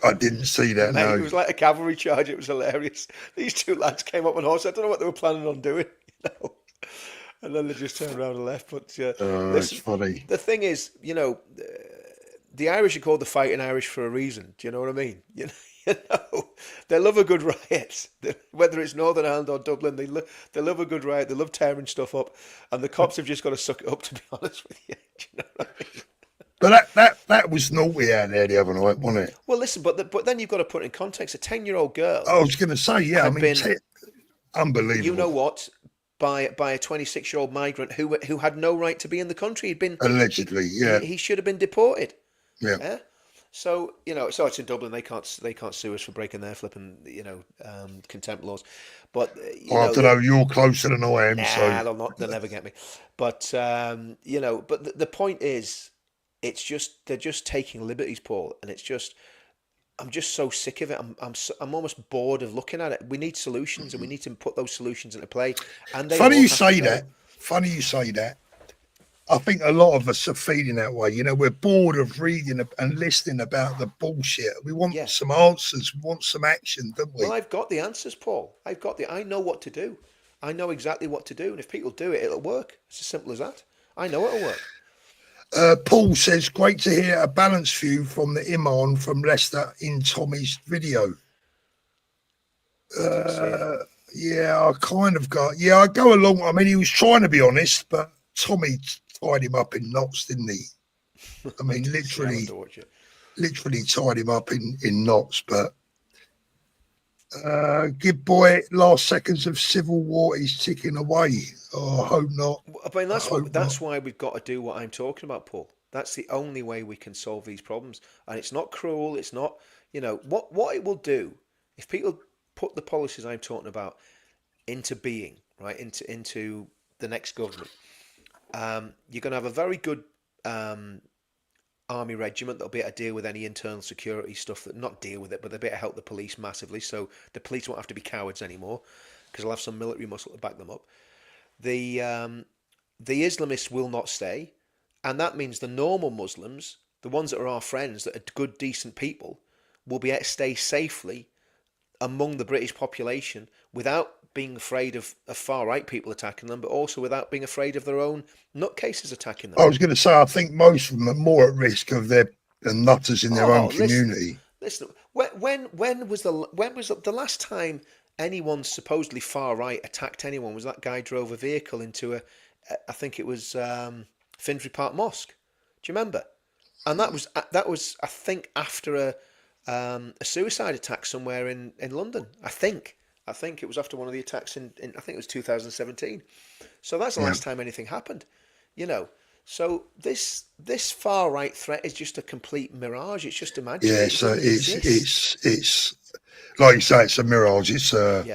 I didn't see that. No, it was like a cavalry charge. It was hilarious. These two lads came up on horse. I don't know what they were planning on doing, you know. And then they just turned around and left. But that's funny. The thing is, you know, the Irish are called the Fighting Irish for a reason. Do you know what I mean? You know, they love a good riot. Whether it's Northern Ireland or Dublin, they love a good riot. They love tearing stuff up, and the cops have just got to suck it up. To be honest with you, do you know what I mean? But that was naughty out there the other night, wasn't it? Well, listen, but then you've got to put it in context. A 10-year-old girl. I was going to say, yeah. I mean, unbelievable. You know what? By a 26-year-old migrant who had no right to be in the country. He'd been allegedly, yeah. He should have been deported. Yeah. So you know, so it's in Dublin. They can't sue us for breaking their flipping contempt laws. But I don't know. You're closer than I am. Nah, so they'll never get me. But but the point is, it's just they're just taking liberties, Paul, and it's just I'm just so sick of it. I'm almost bored of looking at it. We need solutions, and we need to put those solutions into play. And they Funny all you have to say go. that. Funny you say that. I think a lot of us are feeling that way. You know, we're bored of reading and listening about the bullshit. We want Yeah. some answers. We want some action, don't we? Well, I've got the answers, Paul. I know what to do. I know exactly what to do, and if people do it, it'll work. It's as simple as that. I know it'll work. Paul says, great to hear a balanced view from the Imam from Leicester in Tommy's video. Yeah, I kind of got, I go along. I mean, he was trying to be honest, but Tommy tied him up in knots, didn't he? I mean, literally tied him up in knots, but good boy, last seconds of civil war is ticking away. Oh, I hope not. I mean, that's why we've got to do what I'm talking about, Paul. That's the only way we can solve these problems. And it's not cruel. It's not, what it will do if people put the policies I'm talking about into being, right, into the next government. You're going to have a very good army regiment that'll be able to deal with any internal security stuff, not deal with it, but they'll be able to help the police massively. So the police won't have to be cowards anymore because they'll have some military muscle to back them up. The Islamists will not stay, and that means the normal Muslims, the ones that are our friends, that are good, decent people, will be able to stay safely among the British population without being afraid of far-right people attacking them, but also without being afraid of their own nutcases attacking them. I was going to say, I think most of them are more at risk of the nutters in their own community. Listen, when was the last time anyone supposedly far-right attacked anyone? Was that guy drove a vehicle into I think it was Finsbury Park Mosque. Do you remember? And that was I think after a suicide attack somewhere in London. I think it was after one of the attacks in I think it was 2017. So that's the last time anything happened. So this far right threat is just a complete mirage. It's just imaginary. Yeah, so it's like you say, it's a mirage. It's right.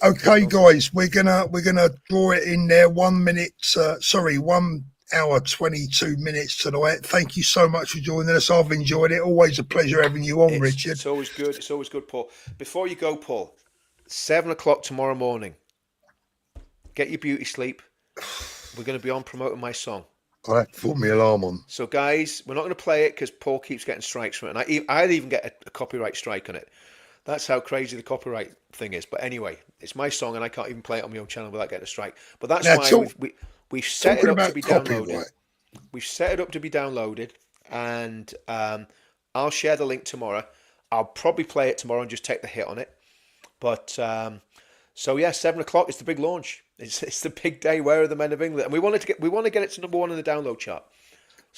Okay, guys, we're gonna draw it in there. 1 minute. 1 hour 22 minutes tonight. Thank you so much for joining us. I've enjoyed it. Always a pleasure having you on, Richard. It's always good. It's always good, Paul. Before you go, Paul, 7 o'clock tomorrow morning. Get your beauty sleep. We're going to be on promoting my song. I have to put my alarm on. So, guys, we're not going to play it because Paul keeps getting strikes from it. And I'd even get a copyright strike on it. That's how crazy the copyright thing is. But anyway, it's my song and I can't even play it on my own channel without getting a strike. But that's why we've set it up to be downloaded. We've set it up to be downloaded. And I'll share the link tomorrow. I'll probably play it tomorrow and just take the hit on it. But, 7 o'clock is the big launch. It's the big day. Where are the men of England? And we want to get it to number 1 in the download chart.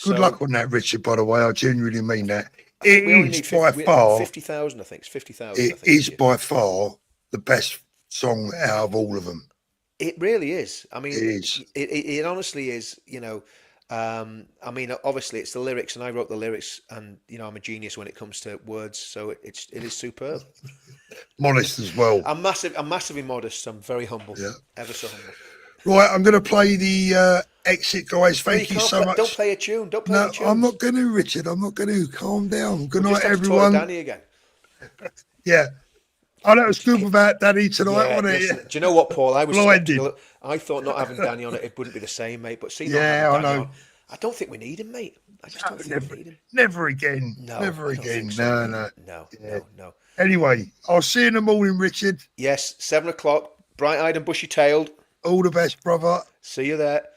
Good luck on that, Richard. By the way, I genuinely mean that. It is by far 50,000. I think it's 50,000. It is by far the best song out of all of them. It really is. I mean, it is. It honestly is. I mean, obviously it's the lyrics, and I wrote the lyrics, and I'm a genius when it comes to words, so it is superb. Modest as well. I'm massively modest. I'm very humble. Yeah. Ever so humble. Right, I'm going to play the exit, guys. Thank you so much. Don't play a tune. Don't play a tune. I'm not going to, Richard. I'm not going to. Calm down. Good night, just everyone. Talk to Danny again. Yeah. Oh, that was good without Danny tonight, wasn't it? Listen, do you know what, Paul? I was blinded. I thought not having Danny on it wouldn't be the same, mate. But see, I know. I don't think we need him, mate. I just don't think we need him. Never again. No, never again. So. No. Anyway, I'll see you in the morning, Richard. Yes, 7 o'clock. Bright-eyed and bushy-tailed. All the best, brother. See you there.